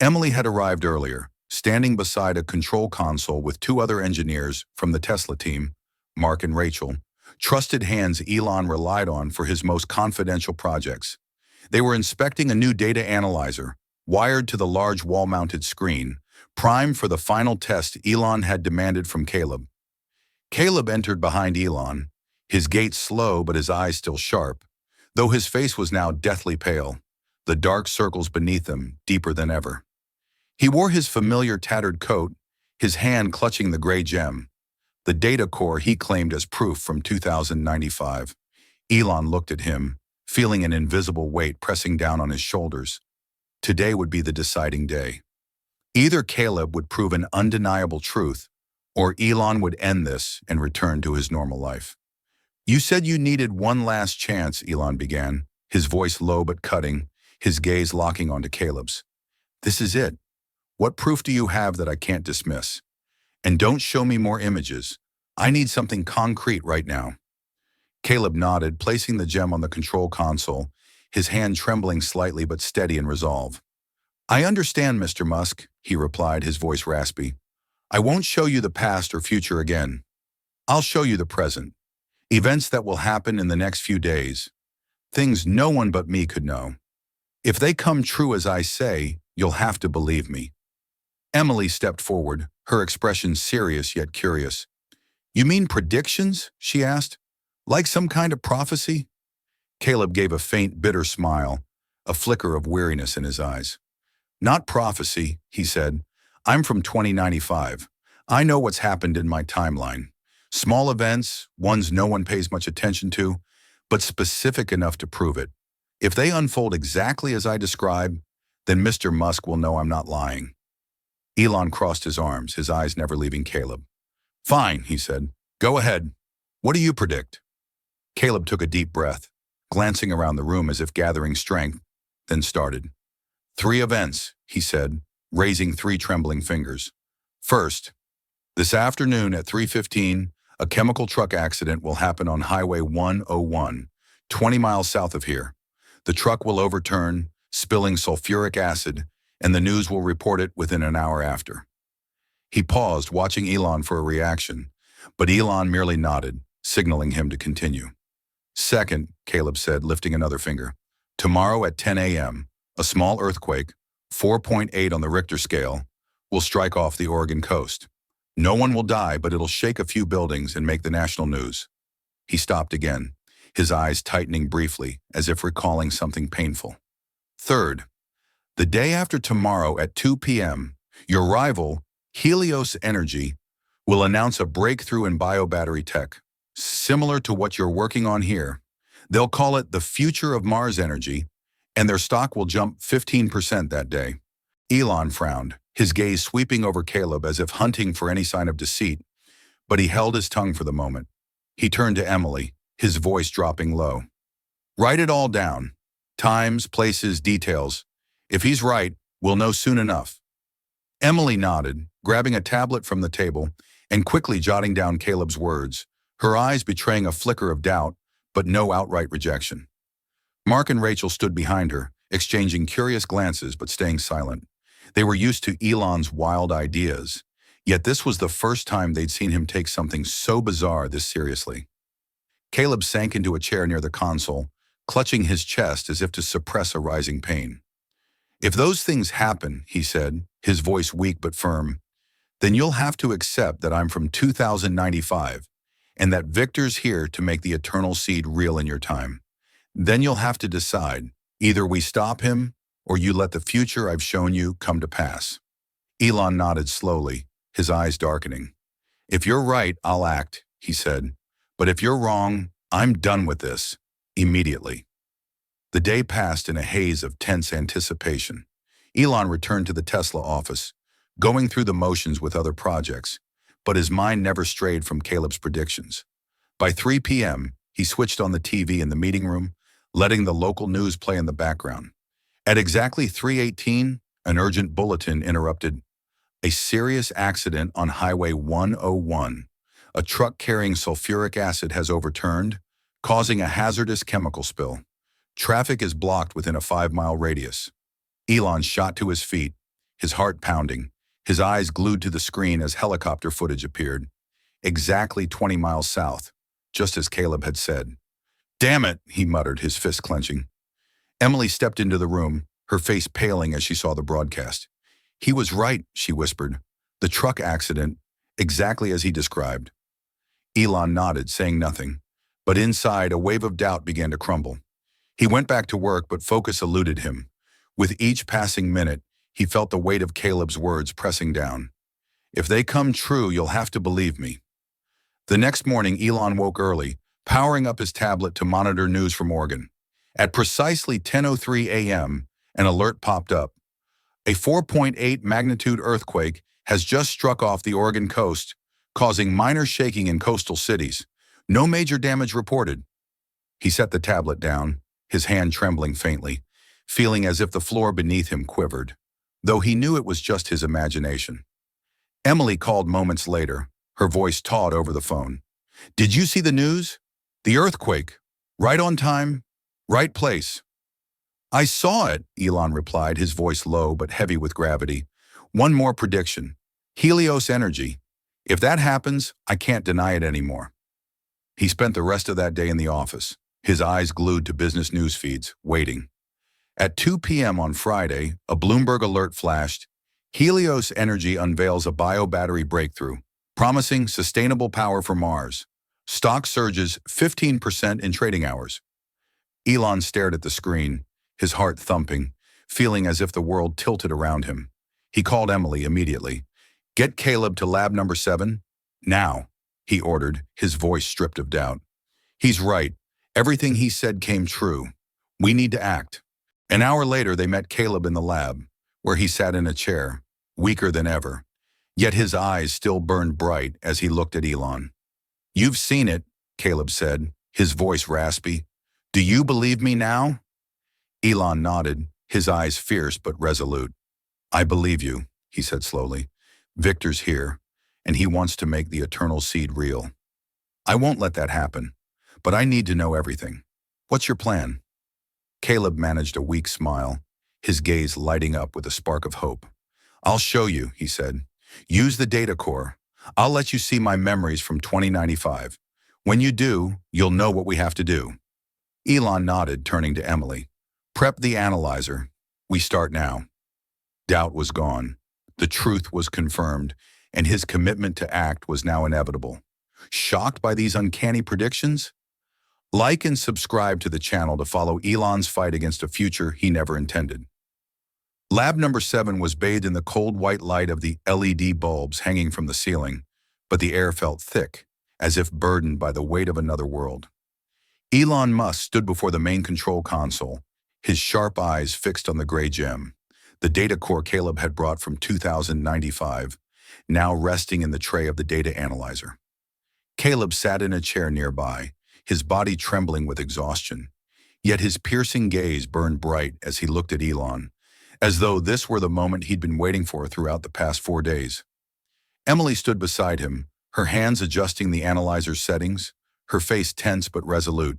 Emily had arrived earlier, standing beside a control console with 2 other engineers from the Tesla team, Mark and Rachel, trusted hands Elon relied on for his most confidential projects. They were inspecting a new data analyzer, wired to the large wall-mounted screen, primed for the final test Elon had demanded from Caleb. Caleb entered behind Elon, his gait slow but his eyes still sharp, though his face was now deathly pale, the dark circles beneath them deeper than ever. He wore his familiar tattered coat, his hand clutching the gray gem, the data core he claimed as proof from 2095. Elon looked at him, feeling an invisible weight pressing down on his shoulders. Today would be the deciding day. Either Caleb would prove an undeniable truth, or Elon would end this and return to his normal life. You said you needed one last chance, Elon began, his voice low but cutting, his gaze locking onto Caleb's. This is it. What proof do you have that I can't dismiss? And don't show me more images. I need something concrete right now. Caleb nodded, placing the gem on the control console, his hand trembling slightly but steady in resolve. I understand, Mr. Musk, he replied, his voice raspy. I won't show you the past or future again. I'll show you the present. Events that will happen in the next few days. Things no one but me could know. If they come true as I say, you'll have to believe me. Emily stepped forward, her expression serious yet curious. You mean predictions? She asked. Like some kind of prophecy? Caleb gave a faint, bitter smile, a flicker of weariness in his eyes. Not prophecy, he said. I'm from 2095. I know what's happened in my timeline. Small events, ones no one pays much attention to, but specific enough to prove it. If they unfold exactly as I describe, then Mr. Musk will know I'm not lying. Elon crossed his arms, his eyes never leaving Caleb. Fine, he said. Go ahead. What do you predict? Caleb took a deep breath, glancing around the room as if gathering strength, then started. 3 events, he said, raising 3 trembling fingers. First, this afternoon at 3:15, a chemical truck accident will happen on Highway 101, 20 miles south of here. The truck will overturn, spilling sulfuric acid, and the news will report it within an hour after. He paused, watching Elon for a reaction, but Elon merely nodded, signaling him to continue. Second, Caleb said, lifting another finger. Tomorrow at 10 a.m., a small earthquake, 4.8 on the Richter scale, will strike off the Oregon coast. No one will die, but it'll shake a few buildings and make the national news. He stopped again, his eyes tightening briefly, as if recalling something painful. Third, the day after tomorrow at 2 p.m., your rival, Helios Energy, will announce a breakthrough in biobattery tech, similar to what you're working on here. They'll call it the future of Mars energy, and their stock will jump 15% that day. Elon frowned, his gaze sweeping over Caleb as if hunting for any sign of deceit, but he held his tongue for the moment. He turned to Emily, his voice dropping low. Write it all down. Times, places, details. If he's right, we'll know soon enough. Emily nodded, grabbing a tablet from the table and quickly jotting down Caleb's words, her eyes betraying a flicker of doubt, but no outright rejection. Mark and Rachel stood behind her, exchanging curious glances but staying silent. They were used to Elon's wild ideas, yet this was the first time they'd seen him take something so bizarre this seriously. Caleb sank into a chair near the console, clutching his chest as if to suppress a rising pain. If those things happen, he said, his voice weak but firm, then you'll have to accept that I'm from 2095 and that Victor's here to make the eternal seed real in your time. Then you'll have to decide, either we stop him or you let the future I've shown you come to pass. Elon nodded slowly, his eyes darkening. If you're right, I'll act, he said. But if you're wrong, I'm done with this, immediately. The day passed in a haze of tense anticipation. Elon returned to the Tesla office, going through the motions with other projects, but his mind never strayed from Caleb's predictions. By 3 p.m., he switched on the TV in the meeting room, letting the local news play in the background. At exactly 3:18, an urgent bulletin interrupted. A serious accident on Highway 101. A truck carrying sulfuric acid has overturned, causing a hazardous chemical spill. Traffic is blocked within a 5-mile radius. Elon shot to his feet, his heart pounding, his eyes glued to the screen as helicopter footage appeared. Exactly 20 miles south, just as Caleb had said. Damn it, he muttered, his fist clenching. Emily stepped into the room, her face paling as she saw the broadcast. He was right, she whispered. The truck accident, exactly as he described. Elon nodded, saying nothing, but inside a wave of doubt began to crumble. He went back to work, but focus eluded him. With each passing minute, he felt the weight of Caleb's words pressing down. If they come true, you'll have to believe me. The next morning, Elon woke early, powering up his tablet to monitor news from Oregon. At precisely 10:03 a.m., an alert popped up. A 4.8 magnitude earthquake has just struck off the Oregon coast, causing minor shaking in coastal cities. No major damage reported. He set the tablet down, his hand trembling faintly, feeling as if the floor beneath him quivered, though he knew it was just his imagination. Emily called moments later, her voice taut over the phone. "Did you see the news? The earthquake. Right on time, right place." "I saw it," Elon replied, his voice low but heavy with gravity. "One more prediction. Helios energy. If that happens, I can't deny it anymore." He spent the rest of that day in the office, his eyes glued to business news feeds, waiting. At 2 p.m. on Friday, a Bloomberg alert flashed. Helios Energy unveils a bio-battery breakthrough, promising sustainable power for Mars. Stock surges 15% in trading hours. Elon stared at the screen, his heart thumping, feeling as if the world tilted around him. He called Emily immediately. "Get Caleb to lab number 7. Now," he ordered, his voice stripped of doubt. "He's right. Everything he said came true. We need to act." An hour later, they met Caleb in the lab, where he sat in a chair, weaker than ever. Yet his eyes still burned bright as he looked at Elon. "You've seen it," Caleb said, his voice raspy. "Do you believe me now?" Elon nodded, his eyes fierce but resolute. "I believe you," he said slowly. "Victor's here, and he wants to make the eternal seed real. I won't let that happen, but I need to know everything. What's your plan?" Caleb managed a weak smile, his gaze lighting up with a spark of hope. "I'll show you," he said. "Use the data core. I'll let you see my memories from 2095. When you do, you'll know what we have to do." Elon nodded, turning to Emily. "Prep the analyzer. We start now." Doubt was gone. The truth was confirmed, and his commitment to act was now inevitable. Shocked by these uncanny predictions? Like and subscribe to the channel to follow Elon's fight against a future he never intended. Lab number 7 was bathed in the cold white light of the LED bulbs hanging from the ceiling, but the air felt thick, as if burdened by the weight of another world. Elon Musk stood before the main control console, his sharp eyes fixed on the gray gem, the data core Caleb had brought from 2095, now resting in the tray of the data analyzer. Caleb sat in a chair nearby, his body trembling with exhaustion. Yet his piercing gaze burned bright as he looked at Elon, as though this were the moment he'd been waiting for throughout the past 4 days. Emily stood beside him, her hands adjusting the analyzer's settings, her face tense but resolute.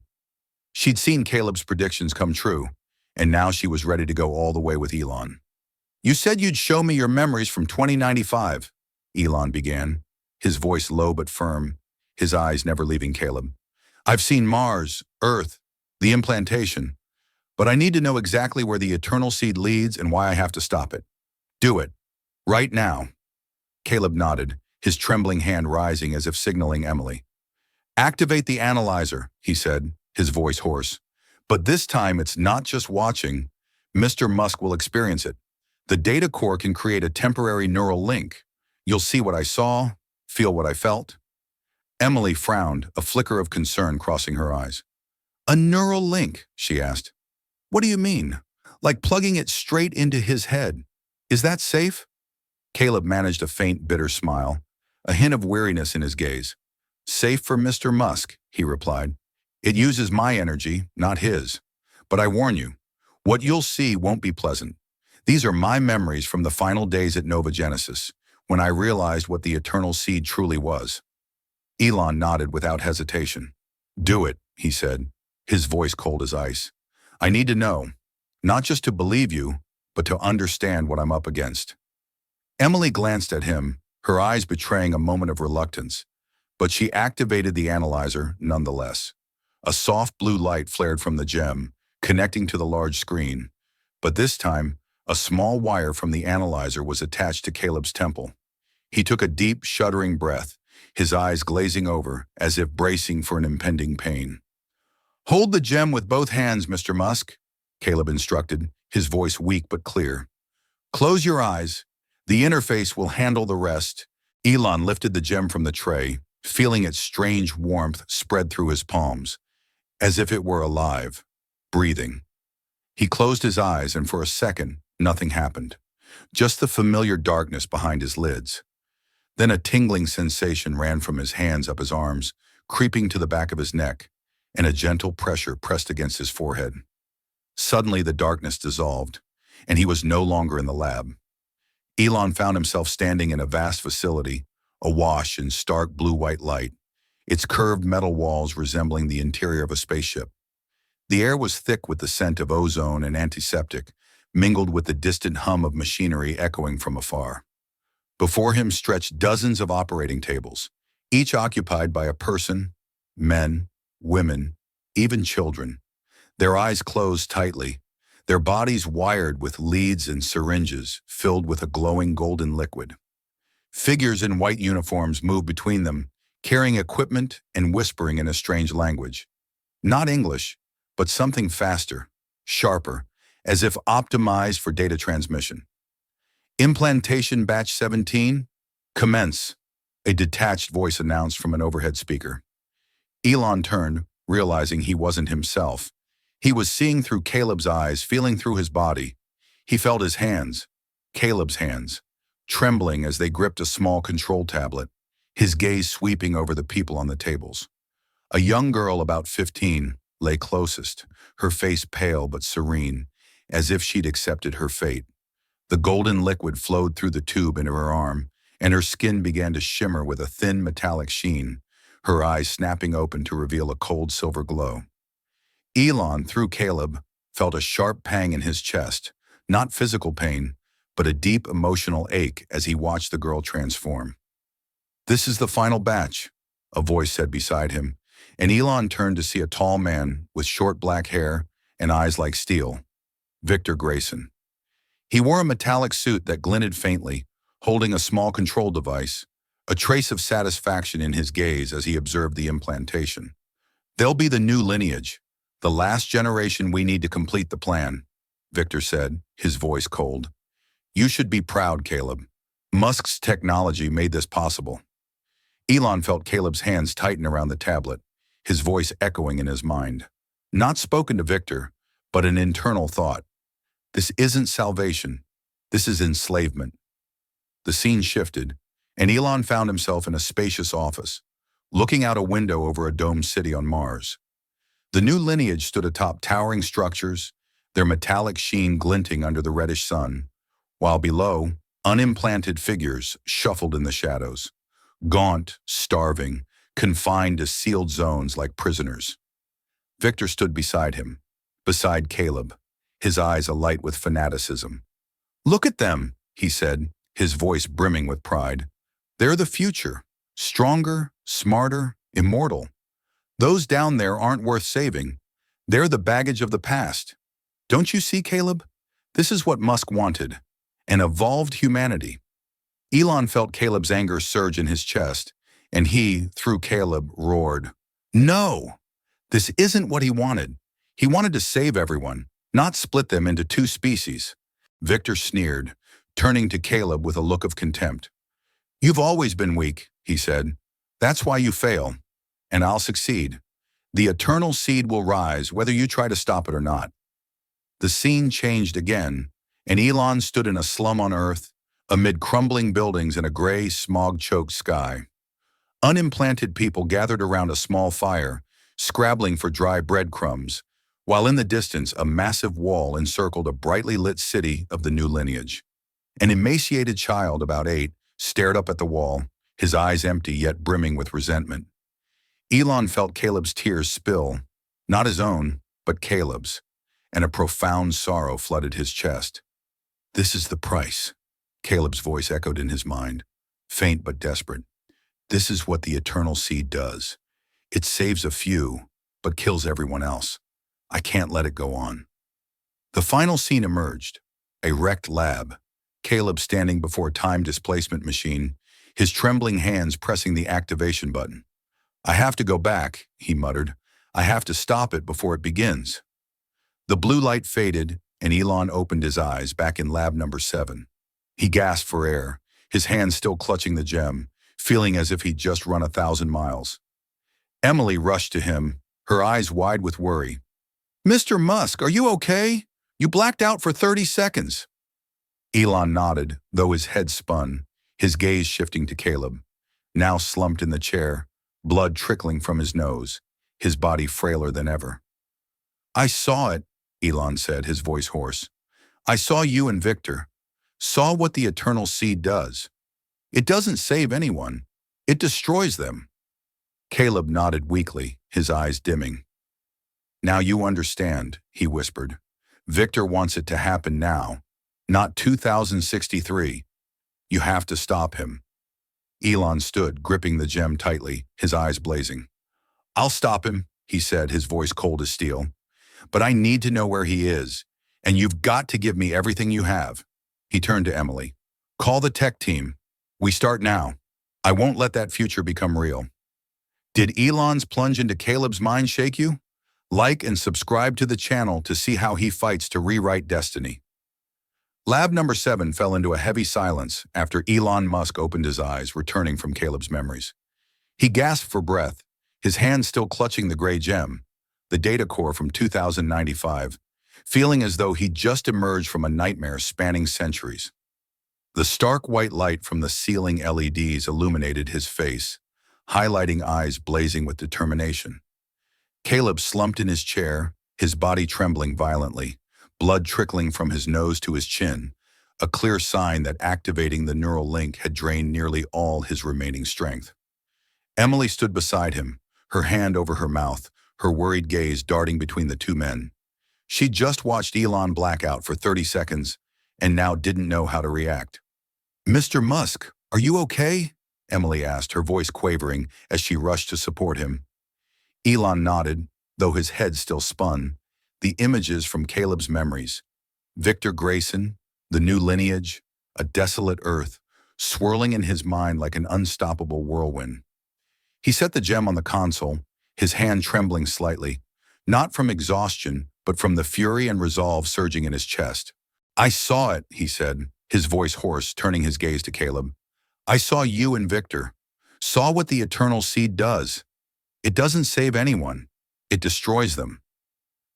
She'd seen Caleb's predictions come true, and now she was ready to go all the way with Elon. "You said you'd show me your memories from 2095, Elon began, his voice low but firm, his eyes never leaving Caleb. "I've seen Mars, Earth, the implantation, but I need to know exactly where the eternal seed leads and why I have to stop it. Do it. Right now." Caleb nodded, his trembling hand rising as if signaling Emily. "Activate the analyzer," he said, his voice hoarse. "But this time it's not just watching. Mr. Musk will experience it. The data core can create a temporary neural link. You'll see what I saw, feel what I felt." Emily frowned, a flicker of concern crossing her eyes. "A neural link?" she asked. "What do you mean? Like plugging it straight into his head? Is that safe?" Caleb managed a faint, bitter smile, a hint of weariness in his gaze. "Safe for Mr. Musk," he replied. "It uses my energy, not his. But I warn you, what you'll see won't be pleasant. These are my memories from the final days at Nova Genesis, when I realized what the eternal seed truly was." Elon nodded without hesitation. "Do it," he said, his voice cold as ice. "I need to know, not just to believe you, but to understand what I'm up against." Emily glanced at him, her eyes betraying a moment of reluctance, but she activated the analyzer nonetheless. A soft blue light flared from the gem, connecting to the large screen, but this time, a small wire from the analyzer was attached to Caleb's temple. He took a deep, shuddering breath, his eyes glazing over as if bracing for an impending pain. "Hold the gem with both hands, Mr. Musk," Caleb instructed, his voice weak but clear. "Close your eyes. The interface will handle the rest." Elon lifted the gem from the tray, feeling its strange warmth spread through his palms, as if it were alive, breathing. He closed his eyes, and for a second, nothing happened. Just the familiar darkness behind his lids. Then a tingling sensation ran from his hands up his arms, creeping to the back of his neck, and a gentle pressure pressed against his forehead. Suddenly the darkness dissolved, and he was no longer in the lab. Elon found himself standing in a vast facility, awash in stark blue-white light, its curved metal walls resembling the interior of a spaceship. The air was thick with the scent of ozone and antiseptic, mingled with the distant hum of machinery echoing from afar. Before him stretched dozens of operating tables, each occupied by a person, men, women, even children. Their eyes closed tightly, their bodies wired with leads and syringes filled with a glowing golden liquid. Figures in white uniforms moved between them, carrying equipment and whispering in a strange language. Not English, but something faster, sharper, as if optimized for data transmission. Implantation batch 17, commence, a detached voice announced from an overhead speaker. Elon turned, realizing he wasn't himself. He was seeing through Caleb's eyes, feeling through his body. He felt his hands, Caleb's hands, trembling as they gripped a small control tablet, his gaze sweeping over the people on the tables. A young girl about 15 lay closest, her face pale but serene, as if she'd accepted her fate. The golden liquid flowed through the tube into her arm, and her skin began to shimmer with a thin metallic sheen, her eyes snapping open to reveal a cold silver glow. Elon, through Caleb, felt a sharp pang in his chest, not physical pain, but a deep emotional ache as he watched the girl transform. "This is the final batch," a voice said beside him, and Elon turned to see a tall man with short black hair and eyes like steel, Victor Grayson. He wore a metallic suit that glinted faintly, holding a small control device, a trace of satisfaction in his gaze as he observed the implantation. "They'll be the new lineage, the last generation we need to complete the plan," Victor said, his voice cold. "You should be proud, Caleb. Musk's technology made this possible." Elon felt Caleb's hands tighten around the tablet, his voice echoing in his mind. Not spoken to Victor, but an internal thought. This isn't salvation. This is enslavement. The scene shifted, and Elon found himself in a spacious office, looking out a window over a domed city on Mars. The new lineage stood atop towering structures, their metallic sheen glinting under the reddish sun, while below, unimplanted figures shuffled in the shadows, gaunt, starving, confined to sealed zones like prisoners. Victor stood beside him, beside Caleb, his eyes alight with fanaticism. "Look at them," he said, his voice brimming with pride. "They're the future, stronger, smarter, immortal. Those down there aren't worth saving. They're the baggage of the past. Don't you see, Caleb? This is what Musk wanted, an evolved humanity." Elon felt Caleb's anger surge in his chest, and he, through Caleb, roared, "No! This isn't what he wanted. He wanted to save everyone, not split them into two species." Victor sneered, turning to Caleb with a look of contempt. "You've always been weak," he said. "That's why you fail. And I'll succeed. The eternal seed will rise whether you try to stop it or not." The scene changed again, and Elon stood in a slum on Earth, amid crumbling buildings and a gray, smog-choked sky. Unimplanted people gathered around a small fire, scrabbling for dry breadcrumbs, while in the distance a massive wall encircled a brightly lit city of the new lineage. An emaciated child about 8 stared up at the wall, his eyes empty yet brimming with resentment. Elon felt Caleb's tears spill, not his own, but Caleb's, and a profound sorrow flooded his chest. "This is the price," Caleb's voice echoed in his mind, faint but desperate. "This is what the eternal seed does. It saves a few, but kills everyone else. I can't let it go on." The final scene emerged, a wrecked lab, Caleb standing before a time displacement machine, his trembling hands pressing the activation button. "I have to go back," he muttered. "I have to stop it before it begins." The blue light faded, and Elon opened his eyes back in lab number 7. He gasped for air, his hands still clutching the gem, feeling as if he'd just run 1,000 miles. Emily rushed to him, her eyes wide with worry. "Mr. Musk, are you okay? You blacked out for 30 seconds." Elon nodded, though his head spun. his gaze shifting to Caleb, now slumped in the chair, blood trickling from his nose, his body frailer than ever. I saw it, Elon said, his voice hoarse. I saw you and Victor. Saw what the eternal seed does. It doesn't save anyone. It destroys them. Caleb nodded weakly, his eyes dimming. Now you understand, he whispered. Victor wants it to happen now, not 2063. You have to stop him. Elon stood, gripping the gem tightly, his eyes blazing. I'll stop him, he said, his voice cold as steel. But I need to know where he is, and you've got to give me everything you have. He turned to Emily. Call the tech team. We start now. I won't let that future become real. Did Elon's plunge into Caleb's mind shake you? Like and subscribe to the channel to see how he fights to rewrite destiny. Lab number 7 fell into a heavy silence after Elon Musk opened his eyes, returning from Caleb's memories. He gasped for breath, his hand still clutching the gray gem, the data core from 2095, feeling as though he'd just emerged from a nightmare spanning centuries. The stark white light from the ceiling LEDs illuminated his face, highlighting eyes blazing with determination. Caleb slumped in his chair, his body trembling violently, blood trickling from his nose to his chin, a clear sign that activating the neural link had drained nearly all his remaining strength. Emily stood beside him, her hand over her mouth, her worried gaze darting between the two men. She'd just watched Elon black out for 30 seconds and now didn't know how to react. Mr. Musk, are you okay? Emily asked, her voice quavering as she rushed to support him. Elon nodded, though his head still spun. The images from Caleb's memories. Victor Grayson, the new lineage, a desolate earth, swirling in his mind like an unstoppable whirlwind. He set the gem on the console, his hand trembling slightly, not from exhaustion, but from the fury and resolve surging in his chest. I saw it, he said, his voice hoarse, turning his gaze to Caleb. I saw you and Victor. Saw what the eternal seed does. It doesn't save anyone. It destroys them.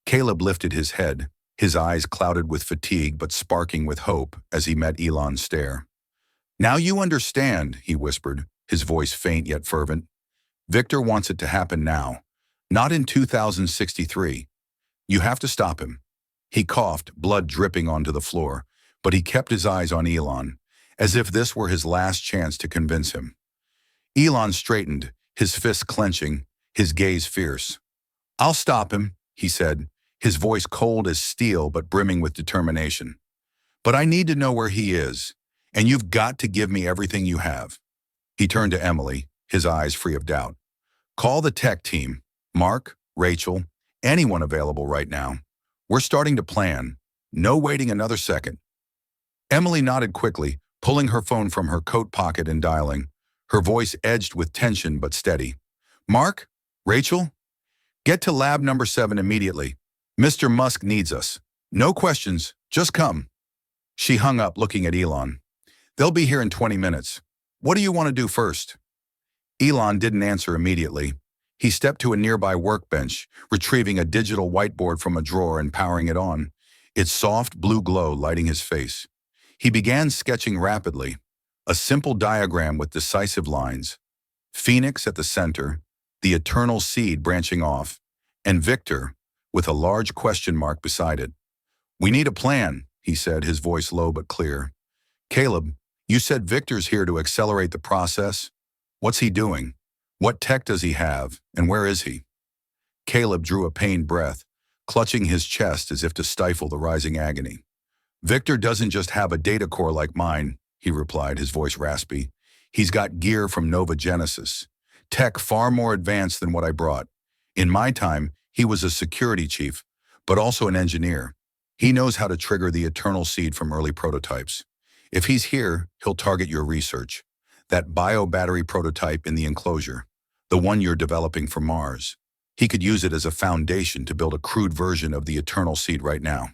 Caleb lifted his head, his eyes clouded with fatigue but sparking with hope as he met Elon's stare. Now you understand, he whispered, his voice faint yet fervent. Victor wants it to happen now, not in 2063. You have to stop him. He coughed, blood dripping onto the floor, but he kept his eyes on Elon, as if this were his last chance to convince him. Elon straightened, his fists clenching, his gaze fierce. I'll stop him, he said, his voice cold as steel but brimming with determination. But I need to know where he is, and you've got to give me everything you have. He turned to Emily, his eyes free of doubt. Call the tech team, Mark, Rachel, anyone available right now. We're starting to plan. No waiting another second. Emily nodded quickly, pulling her phone from her coat pocket and dialing, her voice edged with tension but steady. Mark? Rachel? Get to lab number 7 immediately. Mr. Musk needs us. No questions, just come. She hung up, looking at Elon. They'll be here in 20 minutes. What do you want to do first? Elon didn't answer immediately. He stepped to a nearby workbench, retrieving a digital whiteboard from a drawer and powering it on, its soft blue glow lighting his face. He began sketching rapidly, a simple diagram with decisive lines. Phoenix at the center, the eternal seed branching off, and Victor, with a large question mark beside it. We need a plan, he said, his voice low but clear. Caleb, you said Victor's here to accelerate the process. What's he doing? What tech does he have, and where is he? Caleb drew a pained breath, clutching his chest as if to stifle the rising agony. Victor doesn't just have a data core like mine, he replied, his voice raspy. He's got gear from Nova Genesis, tech far more advanced than what I brought. In my time, he was a security chief, but also an engineer. He knows how to trigger the eternal seed from early prototypes. If he's here, he'll target your research. That bio-battery prototype in the enclosure, the one you're developing for Mars. He could use it as a foundation to build a crude version of the eternal seed right now.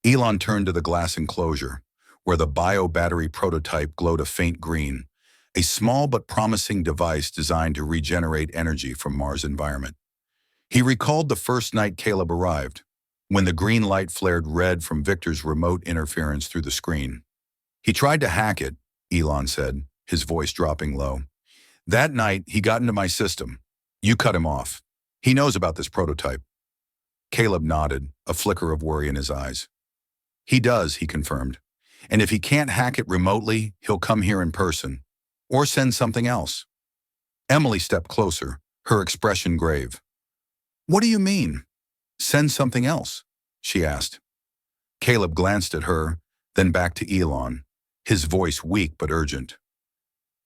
Elon turned to the glass enclosure, where the bio-battery prototype glowed a faint green, a small but promising device designed to regenerate energy from Mars' environment. He recalled the first night Caleb arrived, when the green light flared red from Victor's remote interference through the screen. He tried to hack it, Elon said, his voice dropping low. That night, he got into my system. You cut him off. He knows about this prototype. Caleb nodded, a flicker of worry in his eyes. He does, he confirmed. And if he can't hack it remotely, he'll come here in person. Or send something else. Emily stepped closer, her expression grave. What do you mean? Send something else? She asked. Caleb glanced at her, then back to Elon, his voice weak but urgent.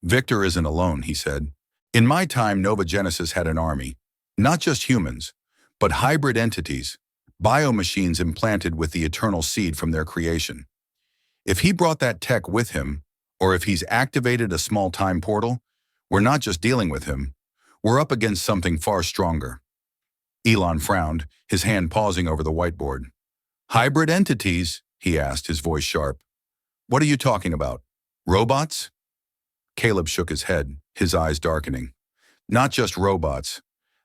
Victor isn't alone, he said. In my time, Nova Genesis had an army. Not just humans, but hybrid entities, biomachines implanted with the eternal seed from their creation. If he brought that tech with him, or if he's activated a small time portal, we're not just dealing with him. We're up against something far stronger. Elon frowned, his hand pausing over the whiteboard. Hybrid entities? He asked, his voice sharp. What are you talking about? Robots? Caleb shook his head, his eyes darkening. Not just robots.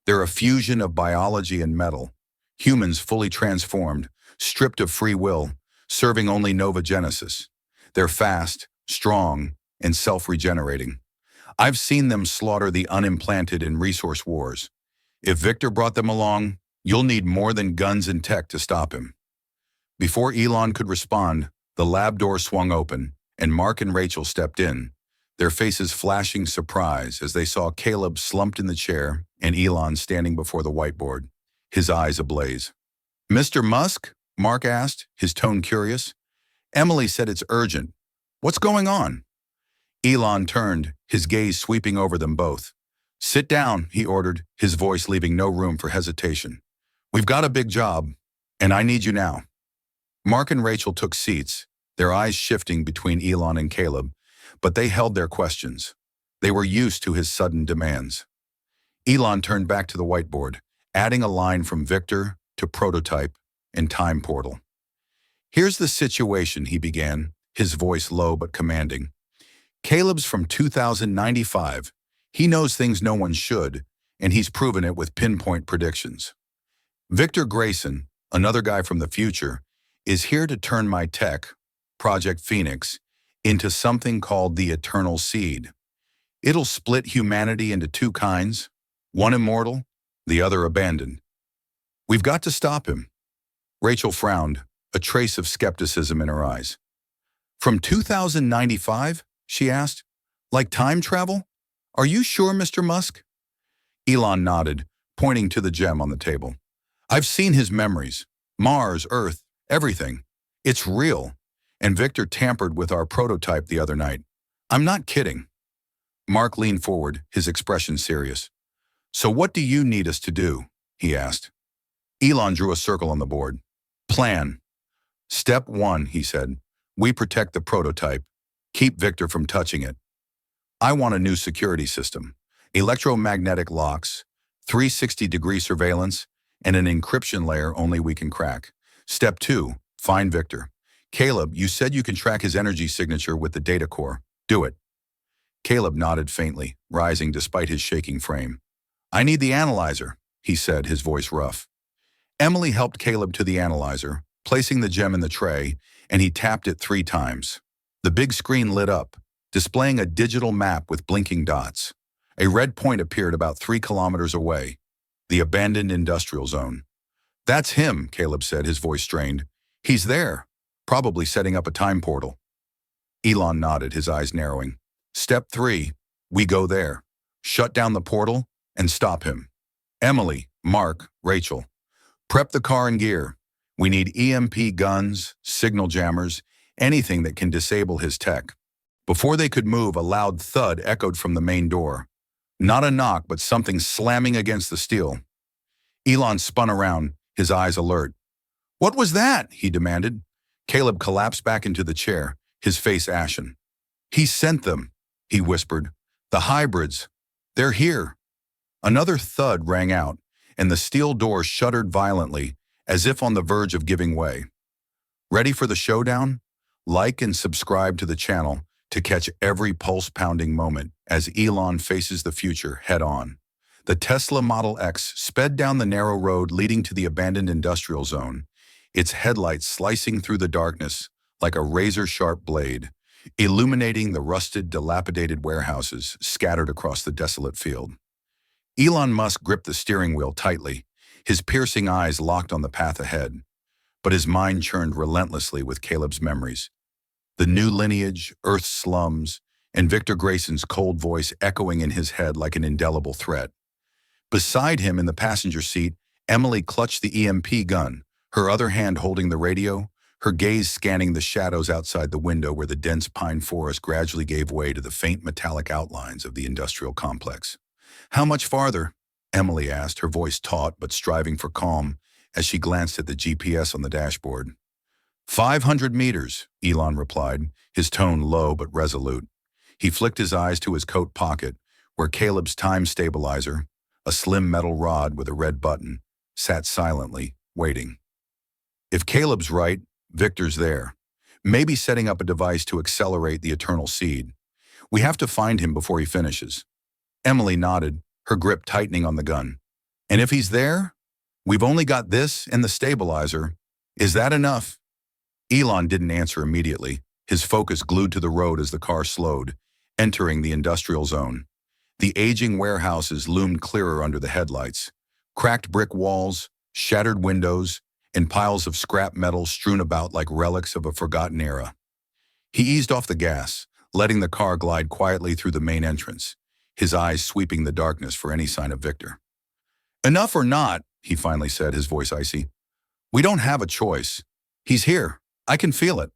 They're a fusion of biology and metal. Humans fully transformed, stripped of free will, serving only Nova Genesis. They're fast, strong, and self-regenerating. I've seen them slaughter the unimplanted in resource wars. If Victor brought them along, you'll need more than guns and tech to stop him. Before Elon could respond, the lab door swung open, and Mark and Rachel stepped in, their faces flashing surprise as they saw Caleb slumped in the chair and Elon standing before the whiteboard, his eyes ablaze. Mr. Musk? Mark asked, his tone curious. Emily said it's urgent. What's going on? Elon turned, his gaze sweeping over them both. Sit down, he ordered, his voice leaving no room for hesitation. We've got a big job, and I need you now. Mark and Rachel took seats, their eyes shifting between Elon and Caleb, but they held their questions. They were used to his sudden demands. Elon turned back to the whiteboard, adding a line from Victor to prototype and time portal. Here's the situation, he began, his voice low but commanding. Caleb's from 2095. He knows things no one should, and he's proven it with pinpoint predictions. Victor Grayson, another guy from the future, is here to turn my tech, Project Phoenix, into something called the Eternal Seed. It'll split humanity into two kinds, one immortal, the other abandoned. We've got to stop him. Rachel frowned, a trace of skepticism in her eyes. From 2095? She asked. Like time travel? Are you sure, Mr. Musk? Elon nodded, pointing to the gem on the table. I've seen his memories. Mars, Earth, everything. It's real. And Victor tampered with our prototype the other night. I'm not kidding. Mark leaned forward, his expression serious. So what do you need us to do? He asked. Elon drew a circle on the board. Plan. Step 1, he said. We protect the prototype. Keep Victor from touching it. I want a new security system. Electromagnetic locks, 360-degree surveillance, and an encryption layer only we can crack. Step 2, find Victor. Caleb, you said you can track his energy signature with the data core. Do it. Caleb nodded faintly, rising despite his shaking frame. I need the analyzer, he said, his voice rough. Emily helped Caleb to the analyzer, placing the gem in the tray, and he tapped it 3 times. The big screen lit up, displaying a digital map with blinking dots. A red point appeared about 3 kilometers away, the abandoned industrial zone. That's him, Caleb said, his voice strained. He's there, probably setting up a time portal. Elon nodded, his eyes narrowing. Step 3, we go there. Shut down the portal and stop him. Emily, Mark, Rachel, prep the car and gear. We need EMP guns, signal jammers, anything that can disable his tech. Before they could move, a loud thud echoed from the main door. Not a knock, but something slamming against the steel. Elon spun around, his eyes alert. What was that? He demanded. Caleb collapsed back into the chair, his face ashen. He sent them, he whispered. The hybrids. They're here. Another thud rang out, and the steel door shuddered violently, as if on the verge of giving way. Ready for the showdown? Like and subscribe to the channel to catch every pulse-pounding moment as Elon faces the future head-on. The Tesla Model X sped down the narrow road leading to the abandoned industrial zone, its headlights slicing through the darkness like a razor-sharp blade. illuminating the rusted, dilapidated warehouses scattered across the desolate field. Elon Musk gripped the steering wheel tightly, his piercing eyes locked on the path ahead, but his mind churned relentlessly with Caleb's memories. The new lineage, Earth's slums, and Victor Grayson's cold voice echoing in his head like an indelible threat. Beside him in the passenger seat, Emily clutched the EMP gun, her other hand holding the radio, her gaze scanning the shadows outside the window where the dense pine forest gradually gave way to the faint metallic outlines of the industrial complex. "How much farther?" Emily asked, her voice taut but striving for calm as she glanced at the GPS on the dashboard. 500 meters, Elon replied, his tone low but resolute. He flicked his eyes to his coat pocket, where Caleb's time stabilizer, a slim metal rod with a red button, sat silently, waiting. If Caleb's right, Victor's there, maybe setting up a device to accelerate the eternal seed. We have to find him before he finishes. Emily nodded, her grip tightening on the gun. And if he's there? We've only got this and the stabilizer. Is that enough? Elon didn't answer immediately, his focus glued to the road as the car slowed, entering the industrial zone. The aging warehouses loomed clearer under the headlights. Cracked brick walls, shattered windows, and piles of scrap metal strewn about like relics of a forgotten era. He eased off the gas, letting the car glide quietly through the main entrance, his eyes sweeping the darkness for any sign of Victor. "Enough or not," he finally said, his voice icy. "We don't have a choice. He's here. I can feel it."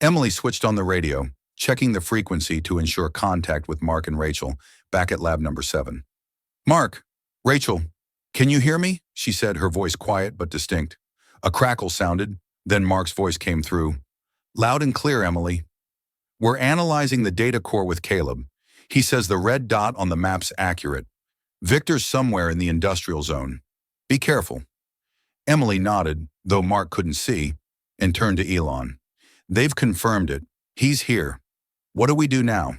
Emily switched on the radio, checking the frequency to ensure contact with Mark and Rachel back at lab number 7. "Mark, Rachel, can you hear me?" she said, her voice quiet but distinct. A crackle sounded, then Mark's voice came through. "Loud and clear, Emily. We're analyzing the data core with Caleb. He says the red dot on the map's accurate. Victor's somewhere in the industrial zone. Be careful." Emily nodded, though Mark couldn't see, and turned to Elon. "They've confirmed it. He's here. What do we do now?"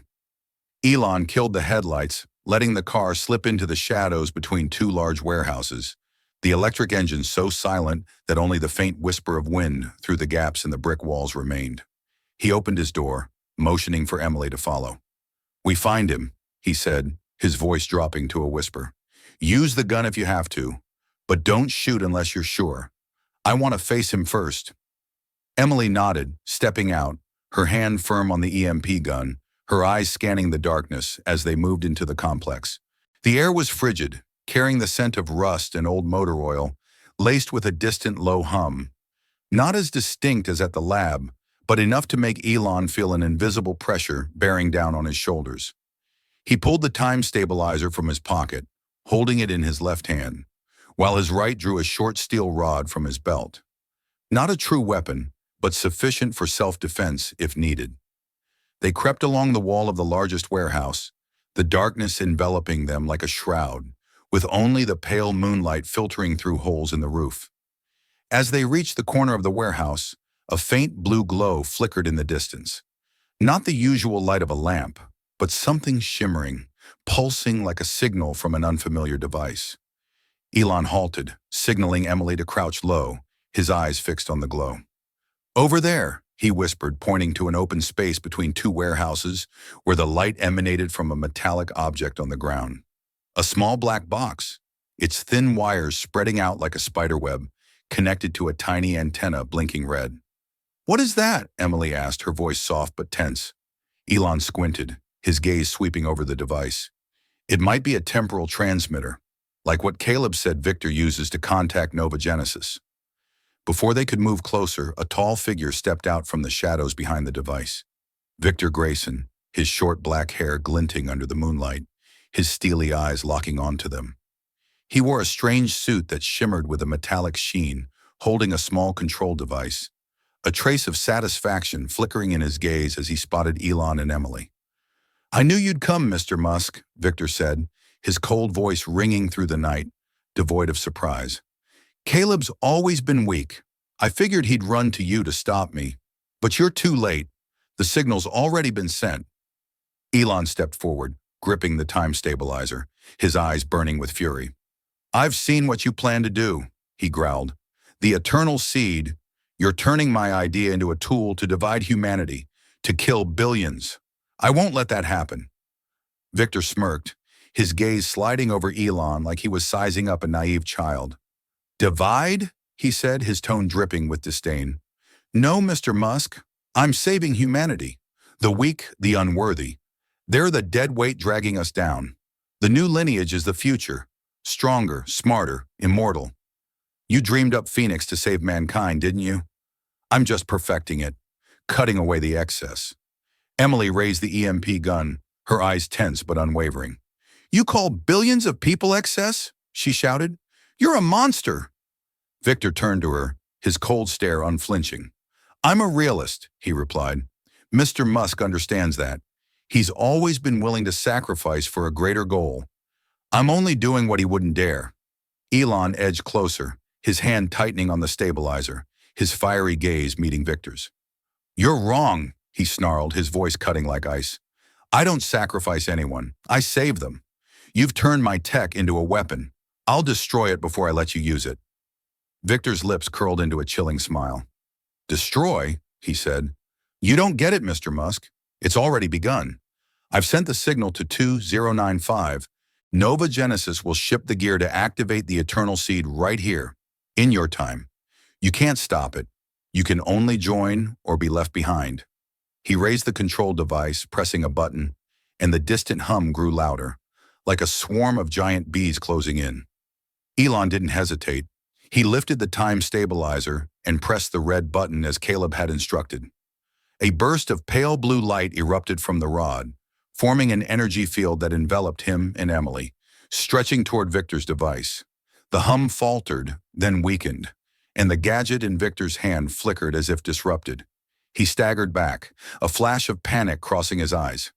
Elon killed the headlights, letting the car slip into the shadows between two large warehouses, the electric engine so silent that only the faint whisper of wind through the gaps in the brick walls remained. He opened his door, motioning for Emily to follow. "We find him," he said, his voice dropping to a whisper. "Use the gun if you have to, but don't shoot unless you're sure. I want to face him first." Emily nodded, stepping out, her hand firm on the EMP gun, her eyes scanning the darkness as they moved into the complex. The air was frigid, carrying the scent of rust and old motor oil, laced with a distant low hum. Not as distinct as at the lab, but enough to make Elon feel an invisible pressure bearing down on his shoulders. He pulled the time stabilizer from his pocket, holding it in his left hand, while his right drew a short steel rod from his belt. Not a true weapon, but sufficient for self-defense if needed. They crept along the wall of the largest warehouse, the darkness enveloping them like a shroud, with only the pale moonlight filtering through holes in the roof. As they reached the corner of the warehouse, a faint blue glow flickered in the distance. Not the usual light of a lamp, but something shimmering, pulsing like a signal from an unfamiliar device. Elon halted, signaling Emily to crouch low, his eyes fixed on the glow. "Over there," he whispered, pointing to an open space between two warehouses where the light emanated from a metallic object on the ground. A small black box, its thin wires spreading out like a spiderweb, connected to a tiny antenna blinking red. "What is that?" Emily asked, her voice soft but tense. Elon squinted, his gaze sweeping over the device. "It might be a temporal transmitter, like what Caleb said Victor uses to contact Nova Genesis." Before they could move closer, a tall figure stepped out from the shadows behind the device. Victor Grayson, his short black hair glinting under the moonlight, his steely eyes locking onto them. He wore a strange suit that shimmered with a metallic sheen, holding a small control device, a trace of satisfaction flickering in his gaze as he spotted Elon and Emily. "I knew you'd come, Mr. Musk," Victor said, his cold voice ringing through the night, devoid of surprise. "Caleb's always been weak. I figured he'd run to you to stop me. But you're too late. The signal's already been sent." Elon stepped forward, gripping the time stabilizer, his eyes burning with fury. "I've seen what you plan to do," he growled. "The eternal seed. You're turning my idea into a tool to divide humanity, To kill billions. I won't let that happen. Victor smirked, his gaze sliding over Elon like he was sizing up a naive child. Divide? He said, his tone dripping with disdain. No, Mr. Musk. I'm saving humanity. The weak, the unworthy. They're the dead weight dragging us down. The new lineage is the future. Stronger, smarter, immortal. You dreamed up Phoenix to save mankind, didn't you? I'm just perfecting it, cutting away the excess. Emily raised the EMP gun, her eyes tense but unwavering. You call billions of people excess? She shouted. You're a monster. Victor turned to her, his cold stare unflinching. I'm a realist, he replied. Mr. Musk understands that. He's always been willing to sacrifice for a greater goal. I'm only doing what he wouldn't dare. Elon edged closer, his hand tightening on the stabilizer, his fiery gaze meeting Victor's. You're wrong, he snarled, his voice cutting like ice. I don't sacrifice anyone. I save them. You've turned my tech into a weapon. I'll destroy it before I let you use it. Victor's lips curled into a chilling smile. Destroy? He said. You don't get it, Mr. Musk. It's already begun. I've sent the signal to 2095. Nova Genesis will ship the gear to activate the eternal seed right here, in your time. You can't stop it. You can only join or be left behind. He raised the control device, pressing a button, and the distant hum grew louder, like a swarm of giant bees closing in. Elon didn't hesitate. He lifted the time stabilizer and pressed the red button as Caleb had instructed. A burst of pale blue light erupted from the rod, forming an energy field that enveloped him and Emily, stretching toward Victor's device. The hum faltered, then weakened, and the gadget in Victor's hand flickered as if disrupted. He staggered back, a flash of panic crossing his eyes.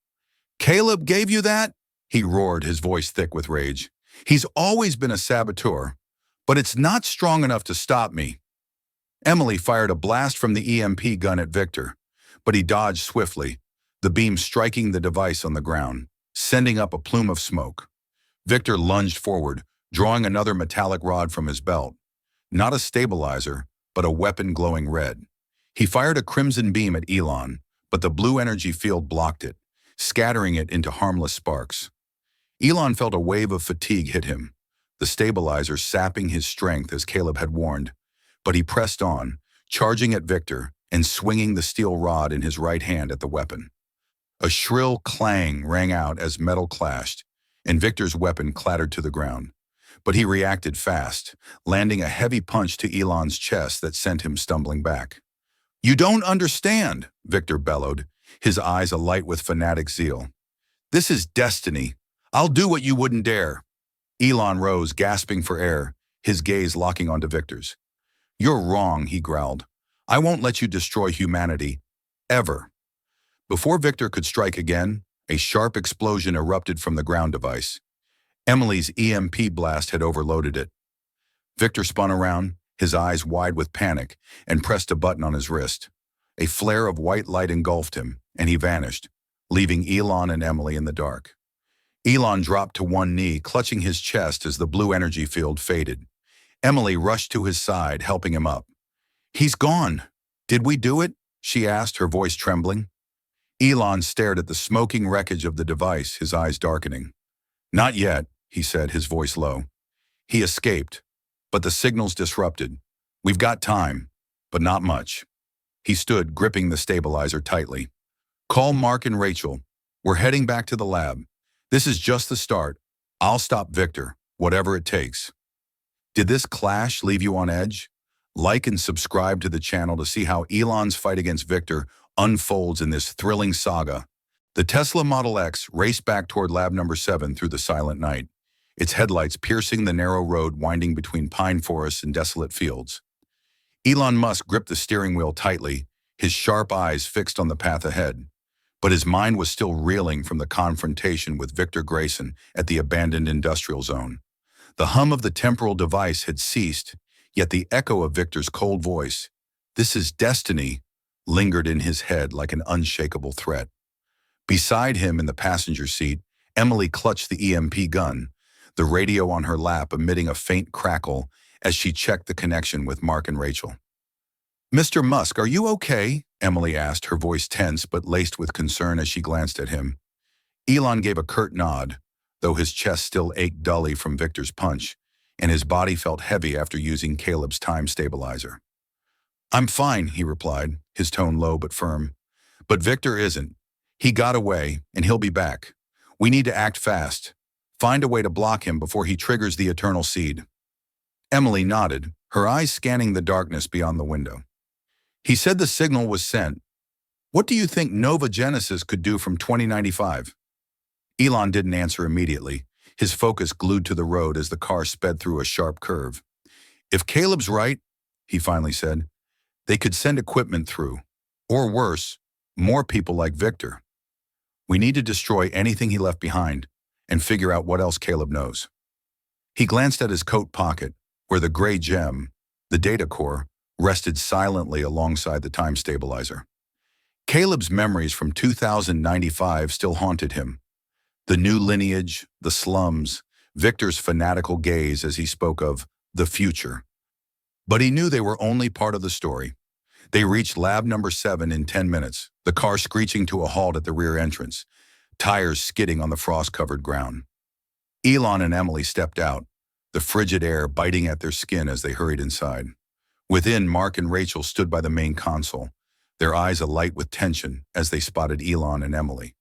Caleb gave you that? He roared, his voice thick with rage. He's always been a saboteur, but it's not strong enough to stop me. Emily fired a blast from the EMP gun at Victor, but he dodged swiftly, the beam striking the device on the ground, sending up a plume of smoke. Victor lunged forward, drawing another metallic rod from his belt. Not a stabilizer, but a weapon glowing red. He fired a crimson beam at Elon, but the blue energy field blocked it, scattering it into harmless sparks. Elon felt a wave of fatigue hit him, the stabilizer sapping his strength as Caleb had warned, but he pressed on, charging at Victor and swinging the steel rod in his right hand at the weapon. A shrill clang rang out as metal clashed, and Victor's weapon clattered to the ground. But he reacted fast, landing a heavy punch to Elon's chest that sent him stumbling back. You don't understand, Victor bellowed, his eyes alight with fanatic zeal. This is destiny. I'll do what you wouldn't dare. Elon rose, gasping for air, his gaze locking onto Victor's. You're wrong, he growled. I won't let you destroy humanity. Ever. Before Victor could strike again, a sharp explosion erupted from the ground device. Emily's EMP blast had overloaded it. Victor spun around, his eyes wide with panic, and pressed a button on his wrist. A flare of white light engulfed him, and he vanished, leaving Elon and Emily in the dark. Elon dropped to one knee, clutching his chest as the blue energy field faded. Emily rushed to his side, helping him up. He's gone. Did we do it? She asked, her voice trembling. Elon stared at the smoking wreckage of the device, his eyes darkening. Not yet, he said, his voice low. He escaped, but the signal's disrupted. We've got time, but not much. He stood, gripping the stabilizer tightly. Call Mark and Rachel. We're heading back to the lab. This is just the start. I'll stop Victor, whatever it takes. Did this clash leave you on edge? Like and subscribe to the channel to see how Elon's fight against Victor unfolds in this thrilling saga. The Tesla Model X raced back toward Lab Number 7 through the silent night, its headlights piercing the narrow road winding between pine forests and desolate fields. Elon Musk gripped the steering wheel tightly, his sharp eyes fixed on the path ahead. But his mind was still reeling from the confrontation with Victor Grayson at the abandoned industrial zone. The hum of the temporal device had ceased, yet the echo of Victor's cold voice, "This is destiny," lingered in his head like an unshakable threat. Beside him in the passenger seat, Emily clutched the EMP gun, the radio on her lap emitting a faint crackle as she checked the connection with Mark and Rachel. "Mr. Musk, are you okay?" Emily asked, her voice tense but laced with concern as she glanced at him. Elon gave a curt nod, though his chest still ached dully from Victor's punch, and his body felt heavy after using Caleb's time stabilizer. "I'm fine," he replied, his tone low but firm. "But Victor isn't. He got away, and he'll be back. We need to act fast. Find a way to block him before he triggers the eternal seed." Emily nodded, her eyes scanning the darkness beyond the window. "He said the signal was sent. What do you think Nova Genesis could do from 2095? Elon didn't answer immediately, his focus glued to the road as the car sped through a sharp curve. "If Caleb's right," he finally said, "they could send equipment through. Or worse, more people like Victor. We need to destroy anything he left behind and figure out what else Caleb knows." He glanced at his coat pocket, where the gray gem, the data core, rested silently alongside the time stabilizer. Caleb's memories from 2095 still haunted him. The new lineage, the slums, Victor's fanatical gaze as he spoke of the future. But he knew they were only part of the story. They reached lab number 7 in 10 minutes, the car screeching to a halt at the rear entrance, tires skidding on the frost-covered ground. Elon and Emily stepped out, the frigid air biting at their skin as they hurried inside. Within, Mark and Rachel stood by the main console, their eyes alight with tension as they spotted Elon and Emily.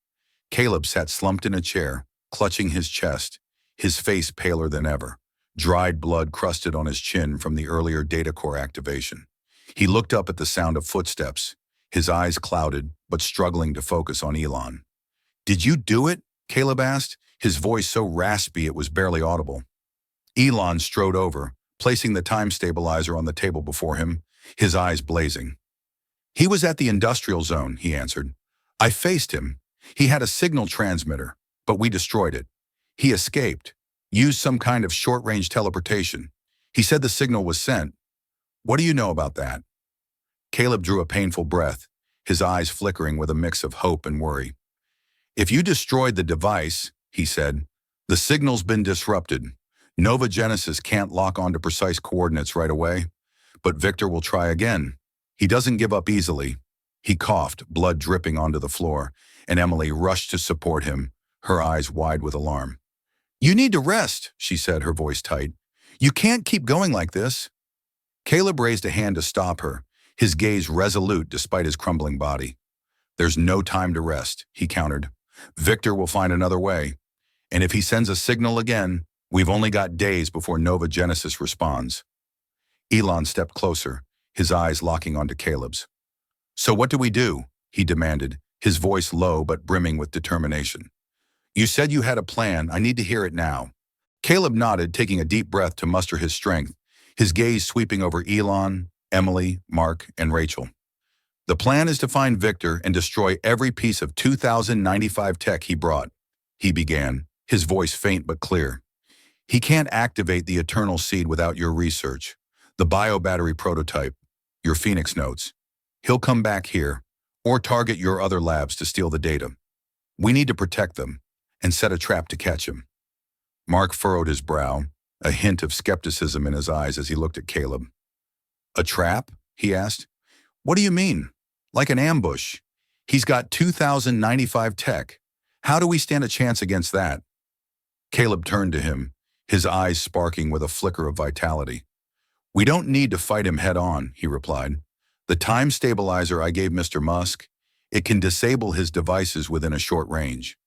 Caleb sat slumped in a chair, clutching his chest, his face paler than ever, dried blood crusted on his chin from the earlier data core activation. He looked up at the sound of footsteps, his eyes clouded but struggling to focus on Elon. "Did you do it?" Caleb asked, his voice so raspy it was barely audible. Elon strode over, placing the time stabilizer on the table before him, his eyes blazing. "He was at the industrial zone," he answered. "I faced him. He had a signal transmitter, but we destroyed it. He escaped, used some kind of short-range teleportation. He said the signal was sent. What do you know about that?" Caleb drew a painful breath, his eyes flickering with a mix of hope and worry. "If you destroyed the device," he said, "the signal's been disrupted. Nova Genesis can't lock onto precise coordinates right away, but Victor will try again. He doesn't give up easily." He coughed, blood dripping onto the floor, and Emily rushed to support him, her eyes wide with alarm. "You need to rest," she said, her voice tight. "You can't keep going like this." Caleb raised a hand to stop her, his gaze resolute despite his crumbling body. "There's no time to rest," he countered. "Victor will find another way. And if he sends a signal again, we've only got days before Nova Genesis responds." Elon stepped closer, his eyes locking onto Caleb's. "So what do we do?" he demanded, his voice low but brimming with determination. "You said you had a plan. I need to hear it now." Caleb nodded, taking a deep breath to muster his strength, his gaze sweeping over Elon, Emily, Mark, and Rachel. "The plan is to find Victor and destroy every piece of 2095 tech he brought," he began, his voice faint but clear. "He can't activate the eternal seed without your research, the biobattery prototype, your Phoenix notes. He'll come back here, or target your other labs to steal the data. We need to protect them and set a trap to catch him." Mark furrowed his brow, a hint of skepticism in his eyes as he looked at Caleb. "A trap?" he asked. "What do you mean? Like an ambush? He's got 2095 tech. How do we stand a chance against that?" Caleb turned to him, his eyes sparking with a flicker of vitality. "We don't need to fight him head on," he replied. "The time stabilizer I gave Mr. Musk, it can disable his devices within a short range.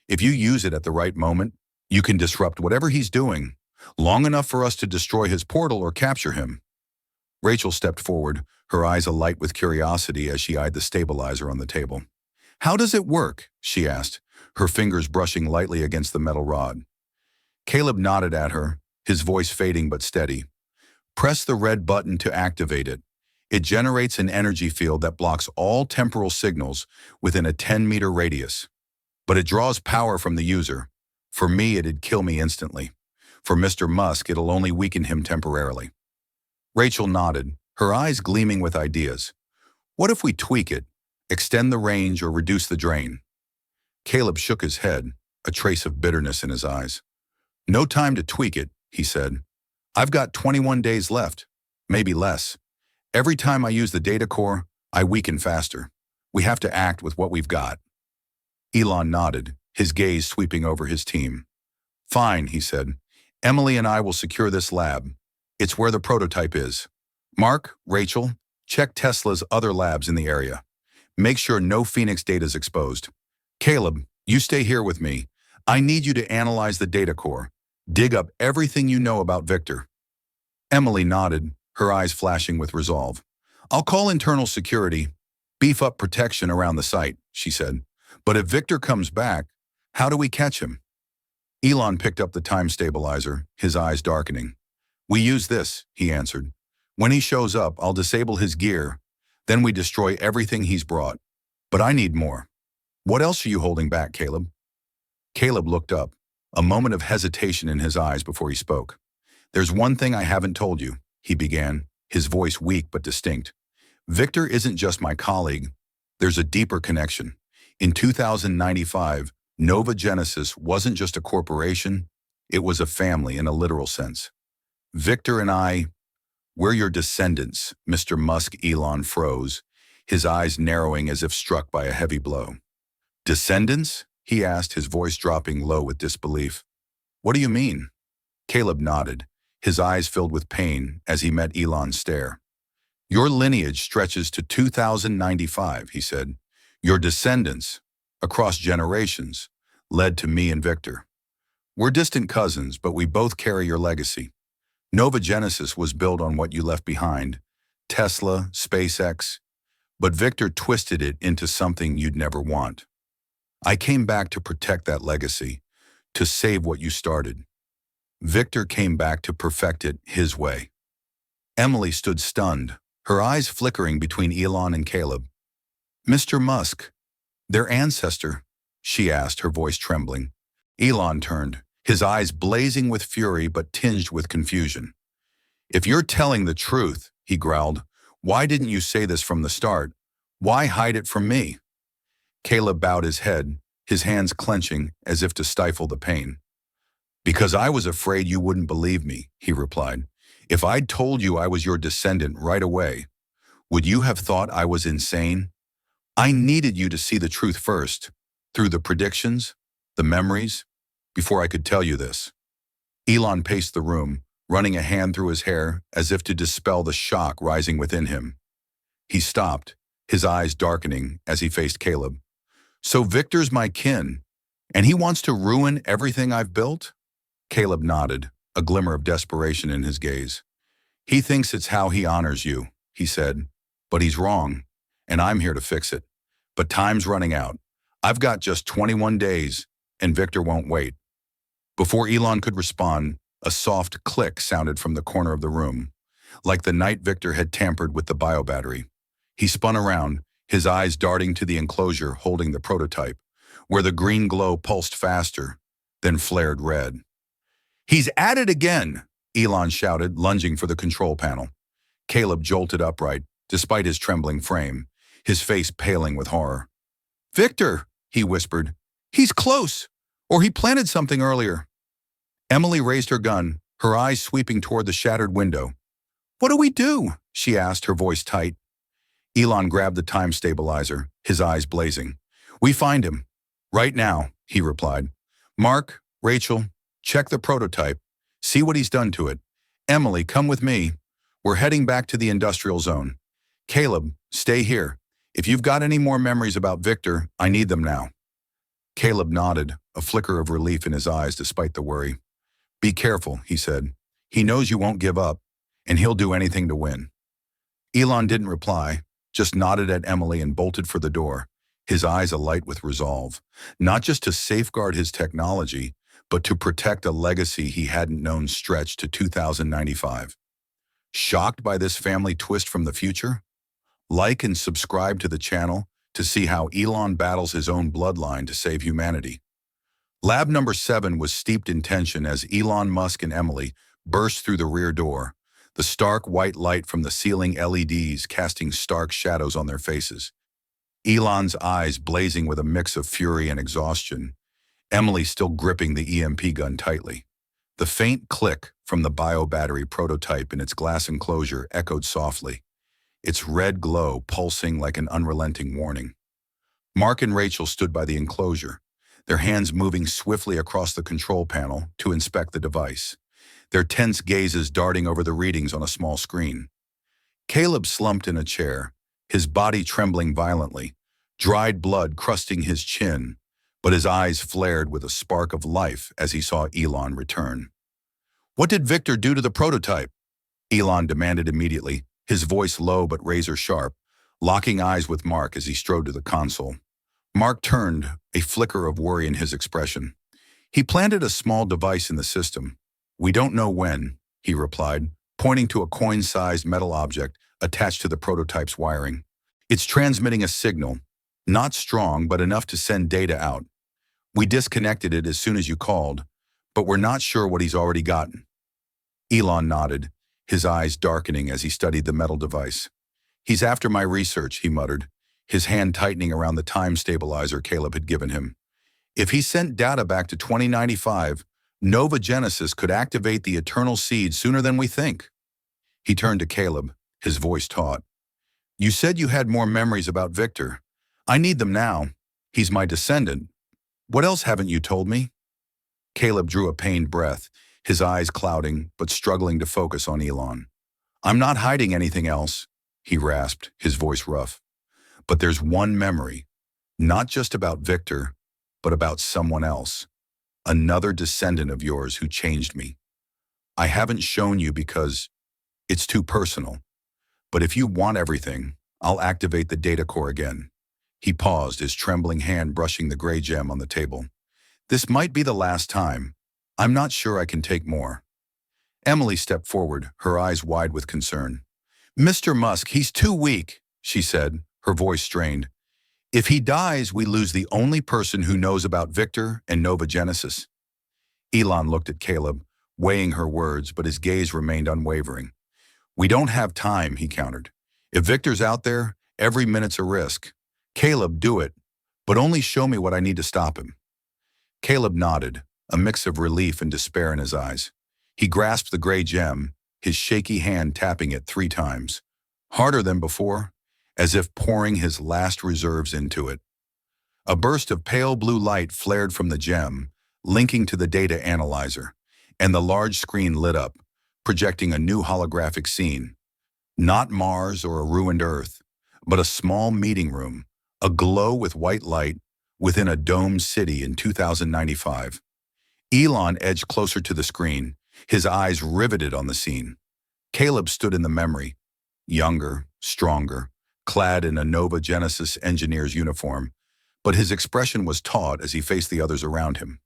If you use it at the right moment, you can disrupt whatever he's doing, long enough for us to destroy his portal or capture him." Rachel stepped forward, her eyes alight with curiosity as she eyed the stabilizer on the table. "How does it work?" she asked, her fingers brushing lightly against the metal rod. Caleb nodded at her, his voice fading but steady. "Press the red button to activate it. It generates an energy field that blocks all temporal signals within a 10-meter radius. But it draws power from the user. For me, it'd kill me instantly. For Mr. Musk, it'll only weaken him temporarily." Rachel nodded, her eyes gleaming with ideas. "What if we tweak it, extend the range or reduce the drain?" Caleb shook his head, a trace of bitterness in his eyes. "No time to tweak it," he said. "I've got 21 days left, maybe less. Every time I use the data core, I weaken faster. We have to act with what we've got. Elon nodded, his gaze sweeping over his team. Fine, he said. Emily and I will secure this lab. It's where the prototype is. Mark, Rachel, check Tesla's other labs in the area. Make sure no Phoenix data is exposed. Caleb, you stay here with me. I need you to analyze the data core. Dig up everything you know about Victor. Emily nodded, her eyes flashing with resolve. I'll call internal security, beef up protection around the site, she said. But if Victor comes back, how do we catch him? Elon picked up the time stabilizer, his eyes darkening. We use this, he answered. When he shows up, I'll disable his gear. Then we destroy everything he's brought. But I need more. What else are you holding back, Caleb? Caleb looked up, a moment of hesitation in his eyes before he spoke. There's one thing I haven't told you, he began, his voice weak but distinct. Victor isn't just my colleague. There's a deeper connection. In 2095, Nova Genesis wasn't just a corporation, it was a family in a literal sense. Victor and I, we're your descendants, Mr. Musk. Elon froze, his eyes narrowing as if struck by a heavy blow. Descendants? He asked, his voice dropping low with disbelief. What do you mean? Caleb nodded, his eyes filled with pain as he met Elon's stare. Your lineage stretches to 2095, he said. Your descendants, across generations, led to me and Victor. We're distant cousins, but we both carry your legacy. Nova Genesis was built on what you left behind, Tesla, SpaceX, but Victor twisted it into something you'd never want. I came back to protect that legacy, to save what you started. Victor came back to perfect it his way. Emily stood stunned, her eyes flickering between Elon and Caleb. Mr. Musk, their ancestor, she asked, her voice trembling. Elon turned, his eyes blazing with fury but tinged with confusion. If you're telling the truth, he growled, why didn't you say this from the start? Why hide it from me? Caleb bowed his head, his hands clenching as if to stifle the pain. Because I was afraid you wouldn't believe me, he replied. If I'd told you I was your descendant right away, would you have thought I was insane? I needed you to see the truth first, through the predictions, the memories, before I could tell you this. Elon paced the room, running a hand through his hair as if to dispel the shock rising within him. He stopped, his eyes darkening as he faced Caleb. So Victor's my kin, and he wants to ruin everything I've built? Caleb nodded, a glimmer of desperation in his gaze. He thinks it's how he honors you, he said, but he's wrong, and I'm here to fix it. But time's running out. I've got just 21 days, and Victor won't wait. Before Elon could respond, a soft click sounded from the corner of the room, like the night Victor had tampered with the biobattery. He spun around, his eyes darting to the enclosure holding the prototype, where the green glow pulsed faster, then flared red. He's at it again, Elon shouted, lunging for the control panel. Caleb jolted upright, despite his trembling frame, his face paling with horror. Victor, he whispered. He's close, or he planted something earlier. Emily raised her gun, her eyes sweeping toward the shattered window. What do we do? She asked, her voice tight. Elon grabbed the time stabilizer, his eyes blazing. We find him. Right now, he replied. Mark, Rachel, check the prototype. See what he's done to it. Emily, come with me. We're heading back to the industrial zone. Caleb, stay here. If you've got any more memories about Victor, I need them now. Caleb nodded, a flicker of relief in his eyes despite the worry. Be careful, he said. He knows you won't give up, and he'll do anything to win. Elon didn't reply, just nodded at Emily and bolted for the door, his eyes alight with resolve, not just to safeguard his technology, but to protect a legacy he hadn't known stretched to 2095. Shocked by this family twist from the future? Like and subscribe to the channel to see how Elon battles his own bloodline to save humanity. Lab number 7 was steeped in tension as Elon Musk and Emily burst through the rear door, the stark white light from the ceiling LEDs casting stark shadows on their faces. Elon's eyes blazing with a mix of fury and exhaustion, Emily still gripping the EMP gun tightly. The faint click from the biobattery prototype in its glass enclosure echoed softly. its red glow pulsing like an unrelenting warning. Mark and Rachel stood by the enclosure, their hands moving swiftly across the control panel to inspect the device, their tense gazes darting over the readings on a small screen. Caleb slumped in a chair, his body trembling violently, dried blood crusting his chin, but his eyes flared with a spark of life as he saw Elon return. "What did Victor do to the prototype?" Elon demanded immediately, his voice low but razor-sharp, locking eyes with Mark as he strode to the console. Mark turned, a flicker of worry in his expression. "He planted a small device in the system. We don't know when," he replied, pointing to a coin-sized metal object attached to the prototype's wiring. "It's transmitting a signal, not strong but enough to send data out. We disconnected it as soon as you called, but we're not sure what he's already gotten." Elon nodded, his eyes darkening as he studied the metal device. "He's after my research," he muttered, his hand tightening around the time stabilizer Caleb had given him. "If he sent data back to 2095, Nova Genesis could activate the eternal seed sooner than we think." He turned to Caleb, his voice taut. "You said you had more memories about Victor. I need them now. He's my descendant. What else haven't you told me?" Caleb drew a pained breath, his eyes clouding but struggling to focus on Elon. "I'm not hiding anything else," he rasped, his voice rough. "But there's one memory, not just about Victor, but about someone else. Another descendant of yours who changed me. I haven't shown you because it's too personal. But if you want everything, I'll activate the data core again." He paused, his trembling hand brushing the gray gem on the table. "This might be the last time. I'm not sure I can take more." Emily stepped forward, her eyes wide with concern. "Mr. Musk, he's too weak," she said, her voice strained. "If he dies, we lose the only person who knows about Victor and Nova Genesis." Elon looked at Caleb, weighing her words, but his gaze remained unwavering. "We don't have time," he countered. "If Victor's out there, every minute's a risk. Caleb, do it, but only show me what I need to stop him." Caleb nodded, a mix of relief and despair in his eyes. He grasped the gray gem, his shaky hand tapping it 3 times, harder than before, as if pouring his last reserves into it. A burst of pale blue light flared from the gem, linking to the data analyzer, and the large screen lit up, projecting a new holographic scene. Not Mars or a ruined Earth, but a small meeting room, aglow with white light, within a domed city in 2095. Elon edged closer to the screen, his eyes riveted on the scene. Caleb stood in the memory, younger, stronger, clad in a Nova Genesis engineer's uniform, but his expression was taut as he faced the others around him.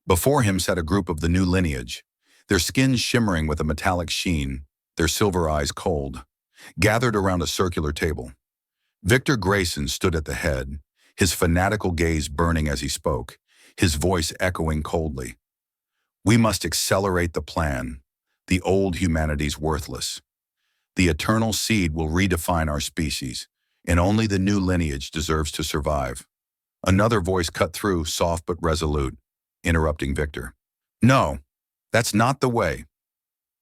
Before him sat a group of the new lineage, their skins shimmering with a metallic sheen, their silver eyes cold, gathered around a circular table. Victor Grayson stood at the head, his fanatical gaze burning as he spoke, his voice echoing coldly. "We must accelerate the plan. The old humanity's worthless. The eternal seed will redefine our species, and only the new lineage deserves to survive." Another voice cut through, soft but resolute, interrupting Victor. "No, that's not the way."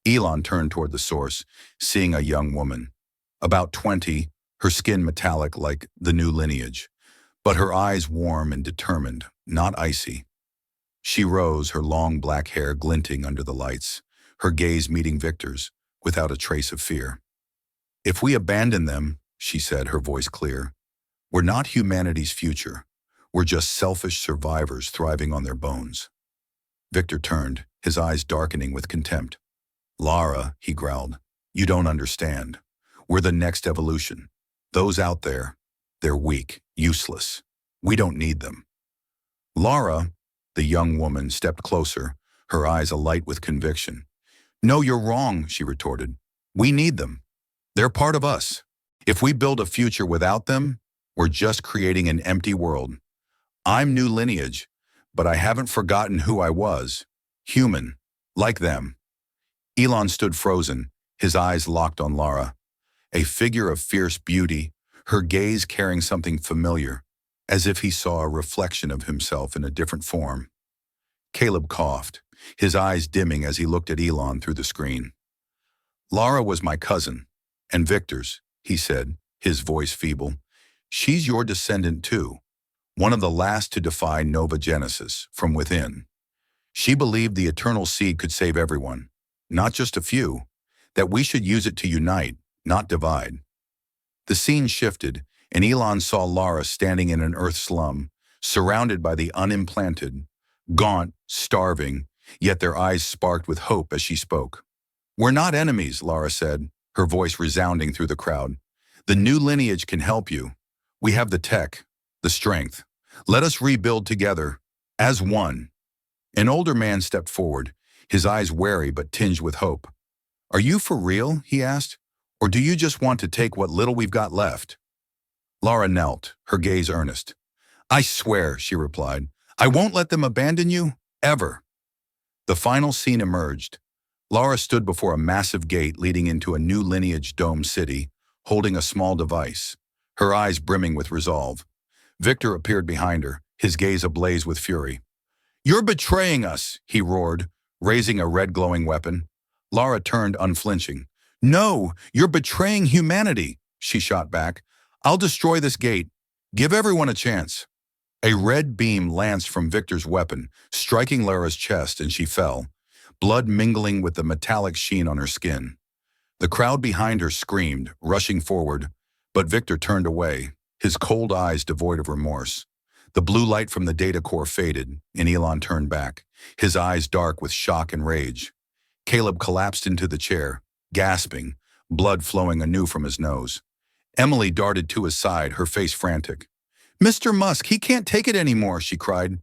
Elon turned toward the source, seeing a young woman. About 20, her skin metallic like the new lineage, but her eyes warm and determined, not icy. She rose, her long black hair glinting under the lights, her gaze meeting Victor's, without a trace of fear. "If we abandon them," she said, her voice clear, "we're not humanity's future. We're just selfish survivors thriving on their bones." Victor turned, his eyes darkening with contempt. "Lara," he growled, "you don't understand. We're the next evolution. Those out there, they're weak, useless. We don't need them." "Lara," the young woman stepped closer, her eyes alight with conviction. "No, you're wrong," she retorted. "We need them. They're part of us. If we build a future without them, we're just creating an empty world. I'm new lineage, but I haven't forgotten who I was. Human, like them." Elon stood frozen, his eyes locked on Lara, a figure of fierce beauty, her gaze carrying something familiar, as if he saw a reflection of himself in a different form. Caleb coughed, his eyes dimming as he looked at Elon through the screen. "Lara was my cousin, and Victor's. he said, his voice feeble. She's your descendant too, one of the last to defy nova genesis from within. She believed the eternal seed could save everyone, not just a few, that we should use it to unite, not divide. The scene shifted, and Elon saw Lara standing in an earth slum, surrounded by the unimplanted, gaunt, starving, yet their eyes sparked with hope as she spoke. "We're not enemies," Lara said, her voice resounding through the crowd. "The new lineage can help you. We have the tech, the strength. Let us rebuild together, as one." An older man stepped forward, his eyes wary but tinged with hope. "Are you for real?" he asked. "Or do you just want to take what little we've got left?" Lara knelt, her gaze earnest. "I swear," she replied, "I won't let them abandon you, ever." The final scene emerged. Lara stood before a massive gate leading into a new lineage domed city, holding a small device, her eyes brimming with resolve. Victor appeared behind her, his gaze ablaze with fury. "You're betraying us," he roared, raising a red glowing weapon. Lara turned unflinching. "No, you're betraying humanity," she shot back. "I'll destroy this gate. Give everyone a chance." A red beam lanced from Victor's weapon, striking Lara's chest, and she fell, blood mingling with the metallic sheen on her skin. The crowd behind her screamed, rushing forward, but Victor turned away, his cold eyes devoid of remorse. The blue light from the data core faded, and Elon turned back, his eyes dark with shock and rage. Caleb collapsed into the chair, gasping, blood flowing anew from his nose. Emily darted to his side, her face frantic. "Mr. Musk, he can't take it anymore," she cried.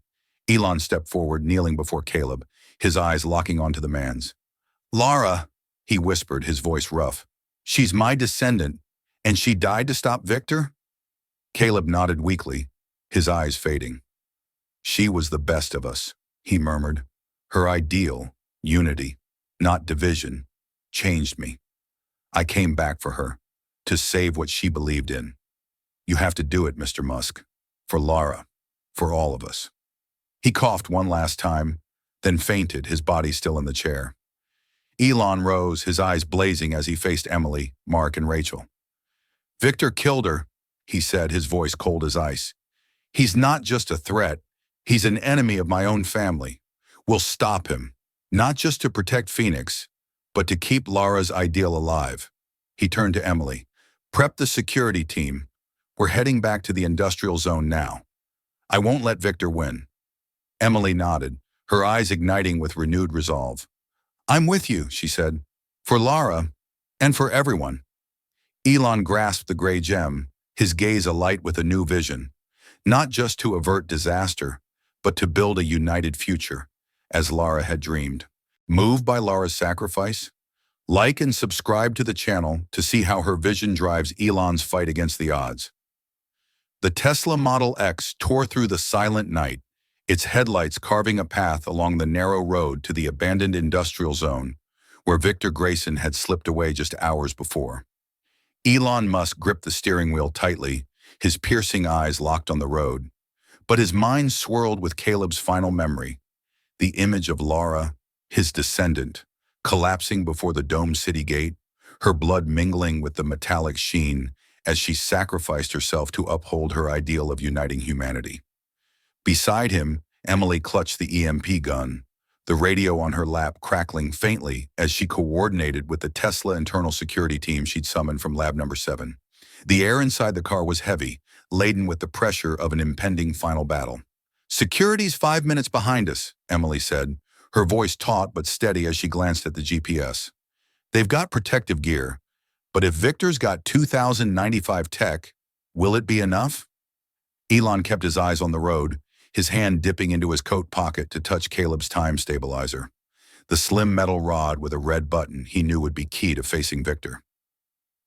Elon stepped forward, kneeling before Caleb, his eyes locking onto the man's. "Lara," he whispered, his voice rough. "She's my descendant, and she died to stop Victor?" Caleb nodded weakly, his eyes fading. "She was the best of us," he murmured. "Her ideal, unity, not division, changed me. I came back for her, to save what she believed in. You have to do it, Mr. Musk. For Lara. For all of us." He coughed one last time, then fainted, his body still in the chair. Elon rose, his eyes blazing as he faced Emily, Mark, and Rachel. "Victor killed her," he said, his voice cold as ice. "He's not just a threat. He's an enemy of my own family. We'll stop him, not just to protect Phoenix, but to keep Lara's ideal alive." He turned to Emily. "Prep the security team. We're heading back to the industrial zone now. I won't let Victor win." Emily nodded, her eyes igniting with renewed resolve. "I'm with you," she said. "For Lara, and for everyone." Elon grasped the gray gem, his gaze alight with a new vision. Not just to avert disaster, but to build a united future, as Lara had dreamed. Moved by Lara's sacrifice? Like and subscribe to the channel to see how her vision drives Elon's fight against the odds. The Tesla Model X tore through the silent night, its headlights carving a path along the narrow road to the abandoned industrial zone, where Victor Grayson had slipped away just hours before. Elon Musk gripped the steering wheel tightly, his piercing eyes locked on the road. But his mind swirled with Caleb's final memory, the image of Lara, his descendant, collapsing before the domed city gate, her blood mingling with the metallic sheen as she sacrificed herself to uphold her ideal of uniting humanity. Beside him, Emily clutched the EMP gun, the radio on her lap crackling faintly as she coordinated with the Tesla internal security team she'd summoned from Lab Number 7. The air inside the car was heavy, laden with the pressure of an impending final battle. "Security's 5 minutes behind us," Emily said, her voice taut but steady as she glanced at the GPS. "They've got protective gear, but if Victor's got 2095 tech, will it be enough?" Elon kept his eyes on the road, his hand dipping into his coat pocket to touch Caleb's time stabilizer. The slim metal rod with a red button he knew would be key to facing Victor.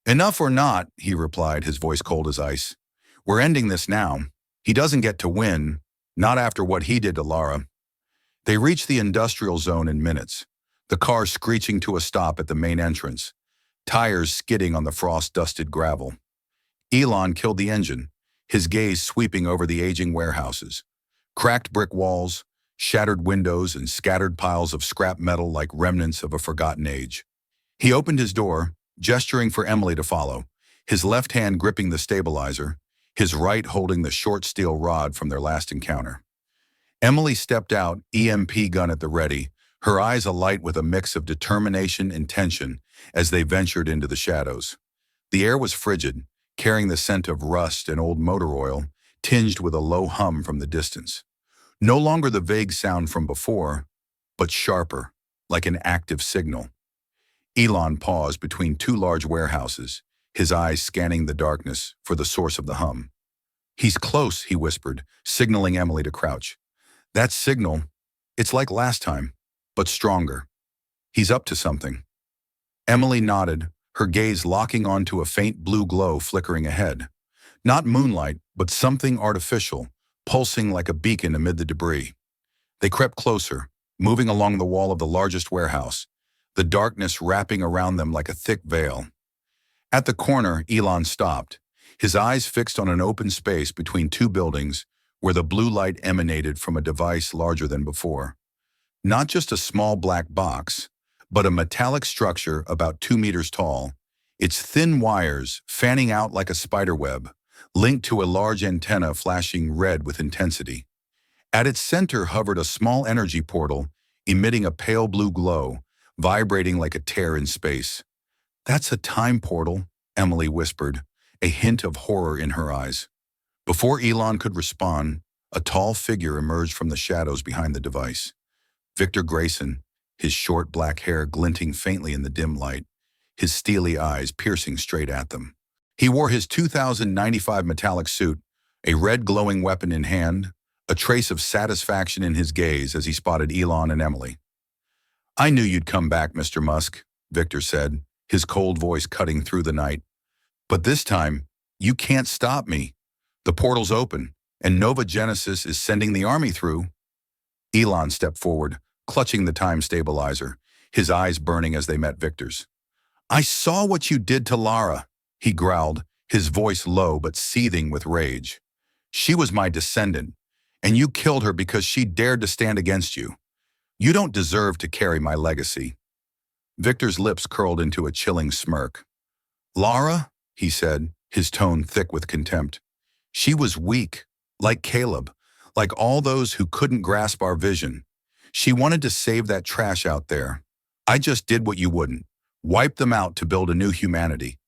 "Enough or not," he replied, his voice cold as ice. "We're ending this now. He doesn't get to win, not after what he did to Lara." They reached the industrial zone in minutes, the car screeching to a stop at the main entrance, tires skidding on the frost-dusted gravel. Elon killed the engine, his gaze sweeping over the aging warehouses, cracked brick walls, shattered windows, and scattered piles of scrap metal like remnants of a forgotten age. He opened his door, gesturing for Emily to follow, his left hand gripping the stabilizer, his right holding the short steel rod from their last encounter. Emily stepped out, EMP gun at the ready, her eyes alight with a mix of determination and tension as they ventured into the shadows. The air was frigid, carrying the scent of rust and old motor oil, tinged with a low hum from the distance. No longer the vague sound from before, but sharper, like an active signal. Elon paused between two large warehouses, his eyes scanning the darkness for the source of the hum. "He's close," he whispered, signaling Emily to crouch. "That signal, it's like last time, but stronger. He's up to something." Emily nodded, her gaze locking onto a faint blue glow flickering ahead. Not moonlight, but something artificial, pulsing like a beacon amid the debris. They crept closer, moving along the wall of the largest warehouse, the darkness wrapping around them like a thick veil. At the corner, Elon stopped, his eyes fixed on an open space between two buildings where the blue light emanated from a device larger than before. Not just a small black box, but a metallic structure about 2 meters tall, its thin wires fanning out like a spiderweb, linked to a large antenna flashing red with intensity. At its center hovered a small energy portal, emitting a pale blue glow, vibrating like a tear in space. "That's a time portal," Emily whispered, a hint of horror in her eyes. Before Elon could respond, a tall figure emerged from the shadows behind the device. Victor Grayson, his short black hair glinting faintly in the dim light, his steely eyes piercing straight at them. He wore his 2095 metallic suit, a red glowing weapon in hand, a trace of satisfaction in his gaze as he spotted Elon and Emily. "I knew you'd come back, Mr. Musk," Victor said, his cold voice cutting through the night. "But this time, you can't stop me. The portal's open, and Nova Genesis is sending the army through." Elon stepped forward, clutching the time stabilizer, his eyes burning as they met Victor's. "I saw what you did to Lara," he growled, his voice low but seething with rage. "She was my descendant, and you killed her because she dared to stand against you. You don't deserve to carry my legacy." Victor's lips curled into a chilling smirk. "Lara," he said, his tone thick with contempt. "She was weak, like Caleb, like all those who couldn't grasp our vision. She wanted to save that trash out there. I just did what you wouldn't, wiped them out to build a new humanity."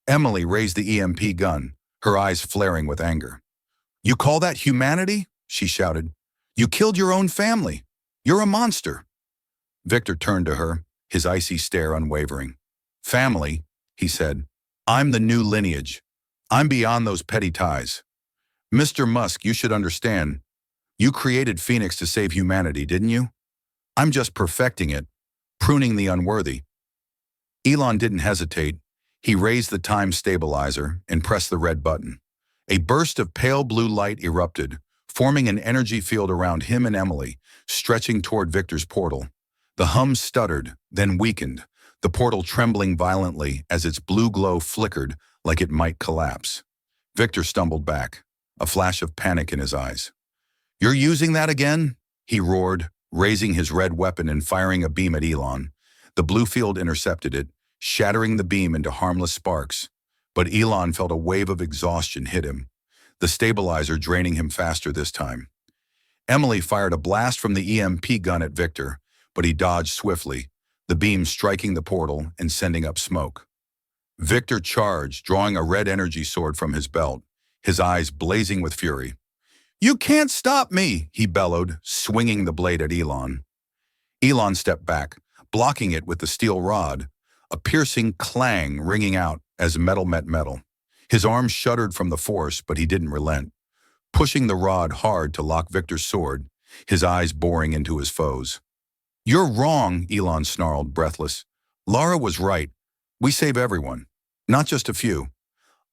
Emily raised the EMP gun, her eyes flaring with anger. "You call that humanity?" she shouted. "You killed your own family. You're a monster." Victor turned to her, his icy stare unwavering. "Family," he said. "I'm the new lineage. I'm beyond those petty ties. Mr. Musk, you should understand. You created Phoenix to save humanity, didn't you? I'm just perfecting it, pruning the unworthy." Elon didn't hesitate. He raised the time stabilizer and pressed the red button. A burst of pale blue light erupted, forming an energy field around him and Emily, stretching toward Victor's portal. The hum stuttered, then weakened, the portal trembling violently as its blue glow flickered like it might collapse. Victor stumbled back, a flash of panic in his eyes. "You're using that again?" he roared, raising his red weapon and firing a beam at Elon. The blue field intercepted it, shattering the beam into harmless sparks. But Elon felt a wave of exhaustion hit him, the stabilizer draining him faster this time. Emily fired a blast from the EMP gun at Victor, but he dodged swiftly, the beam striking the portal and sending up smoke. Victor charged, drawing a red energy sword from his belt, his eyes blazing with fury. "You can't stop me," he bellowed, swinging the blade at Elon. Elon stepped back, blocking it with the steel rod, a piercing clang ringing out as metal met metal. His arm shuddered from the force, but he didn't relent, pushing the rod hard to lock Victor's sword, his eyes boring into his foes. "You're wrong," Elon snarled, breathless. "Lara was right. We save everyone, not just a few.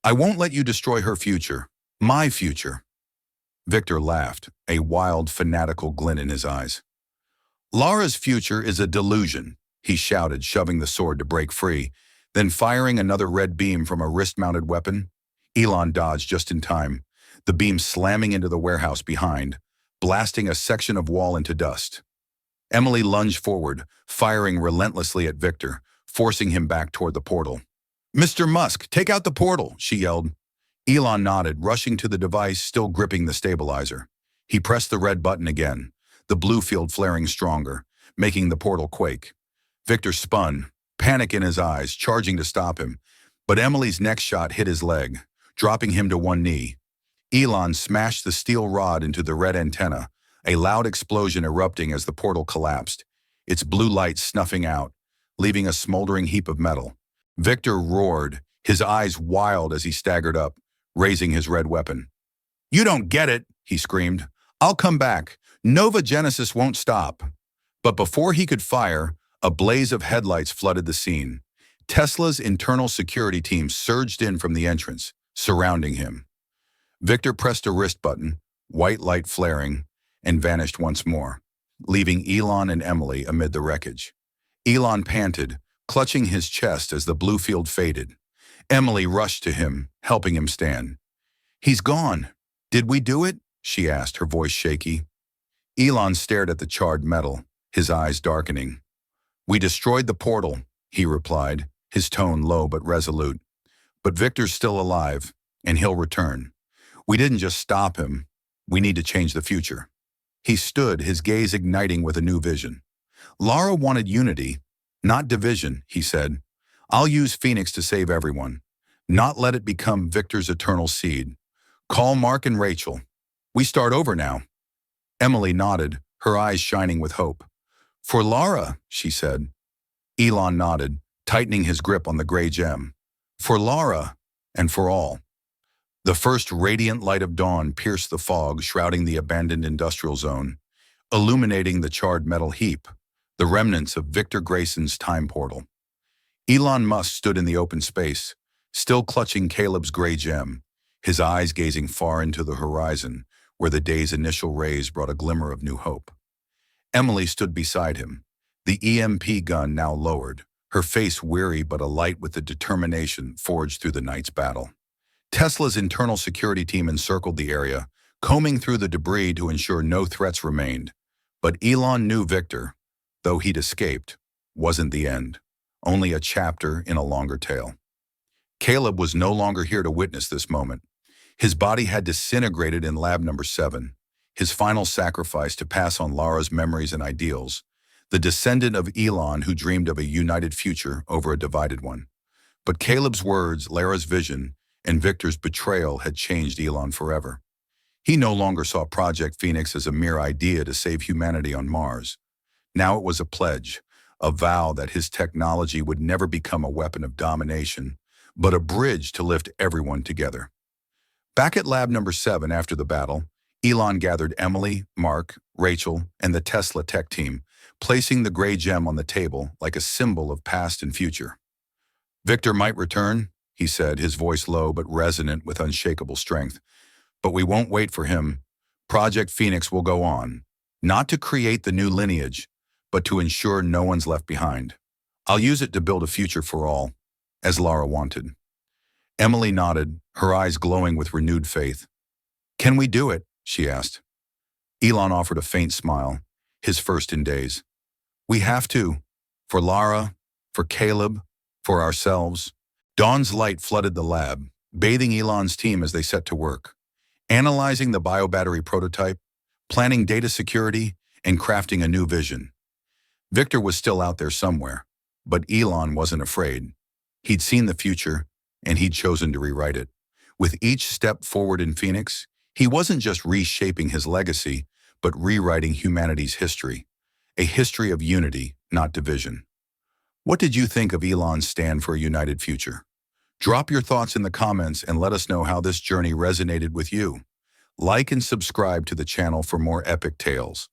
I won't let you destroy her future, my future." Victor laughed, a wild, fanatical glint in his eyes. "Lara's future is a delusion," he shouted, shoving the sword to break free, then firing another red beam from a wrist-mounted weapon. Elon dodged just in time, the beam slamming into the warehouse behind, blasting a section of wall into dust. Emily lunged forward, firing relentlessly at Victor, forcing him back toward the portal. "Mr. Musk, take out the portal," she yelled. Elon nodded, rushing to the device, still gripping the stabilizer. He pressed the red button again, the blue field flaring stronger, making the portal quake. Victor spun, panic in his eyes, charging to stop him. But Emily's next shot hit his leg, dropping him to one knee. Elon smashed the steel rod into the red antenna, a loud explosion erupting as the portal collapsed, its blue light snuffing out, leaving a smoldering heap of metal. Victor roared, his eyes wild as he staggered up, raising his red weapon. "You don't get it," he screamed. "I'll come back. Nova Genesis won't stop." But before he could fire, a blaze of headlights flooded the scene. Tesla's internal security team surged in from the entrance, surrounding him. Victor pressed a wrist button, white light flaring, and vanished once more, leaving Elon and Emily amid the wreckage. Elon panted, clutching his chest as the blue field faded. Emily rushed to him, helping him stand. "He's gone. Did we do it?" she asked, her voice shaky. Elon stared at the charred metal, his eyes darkening. "We destroyed the portal," he replied, his tone low but resolute. "But Victor's still alive, and he'll return. We didn't just stop him. We need to change the future." He stood, his gaze igniting with a new vision. "Lara wanted unity, not division," he said. "I'll use Phoenix to save everyone, not let it become Victor's eternal seed. Call Mark and Rachel. We start over now." Emily nodded, her eyes shining with hope. "For Lara," she said. Elon nodded, tightening his grip on the gray gem. "For Lara, and for all." The first radiant light of dawn pierced the fog shrouding the abandoned industrial zone, illuminating the charred metal heap, the remnants of Victor Grayson's time portal. Elon Musk stood in the open space, still clutching Caleb's gray gem, his eyes gazing far into the horizon, where the day's initial rays brought a glimmer of new hope. Emily stood beside him, the EMP gun now lowered, her face weary but alight with the determination forged through the night's battle. Tesla's internal security team encircled the area, combing through the debris to ensure no threats remained. But Elon knew Victor, though he'd escaped, wasn't the end, only a chapter in a longer tale. Caleb was no longer here to witness this moment. His body had disintegrated in Lab Number 7, his final sacrifice to pass on Lara's memories and ideals, the descendant of Elon who dreamed of a united future over a divided one. But Caleb's words, Lara's vision, and Victor's betrayal had changed Elon forever. He no longer saw Project Phoenix as a mere idea to save humanity on Mars. Now it was a pledge, a vow that his technology would never become a weapon of domination, but a bridge to lift everyone together. Back at Lab Number 7 after the battle, Elon gathered Emily, Mark, Rachel, and the Tesla tech team, placing the gray gem on the table like a symbol of past and future. "Victor might return," he said, his voice low but resonant with unshakable strength. "But we won't wait for him. Project Phoenix will go on, not to create the new lineage, but to ensure no one's left behind. I'll use it to build a future for all, as Lara wanted." Emily nodded, her eyes glowing with renewed faith. "Can we do it?" she asked. Elon offered a faint smile, his first in days. "We have to, for Lara, for Caleb, for ourselves." Dawn's light flooded the lab, bathing Elon's team as they set to work, analyzing the biobattery prototype, planning data security, and crafting a new vision. Victor was still out there somewhere, but Elon wasn't afraid. He'd seen the future, and he'd chosen to rewrite it. With each step forward in Phoenix, he wasn't just reshaping his legacy, but rewriting humanity's history, a history of unity, not division. What did you think of Elon's stand for a united future? Drop your thoughts in the comments and let us know how this journey resonated with you. Like and subscribe to the channel for more epic tales.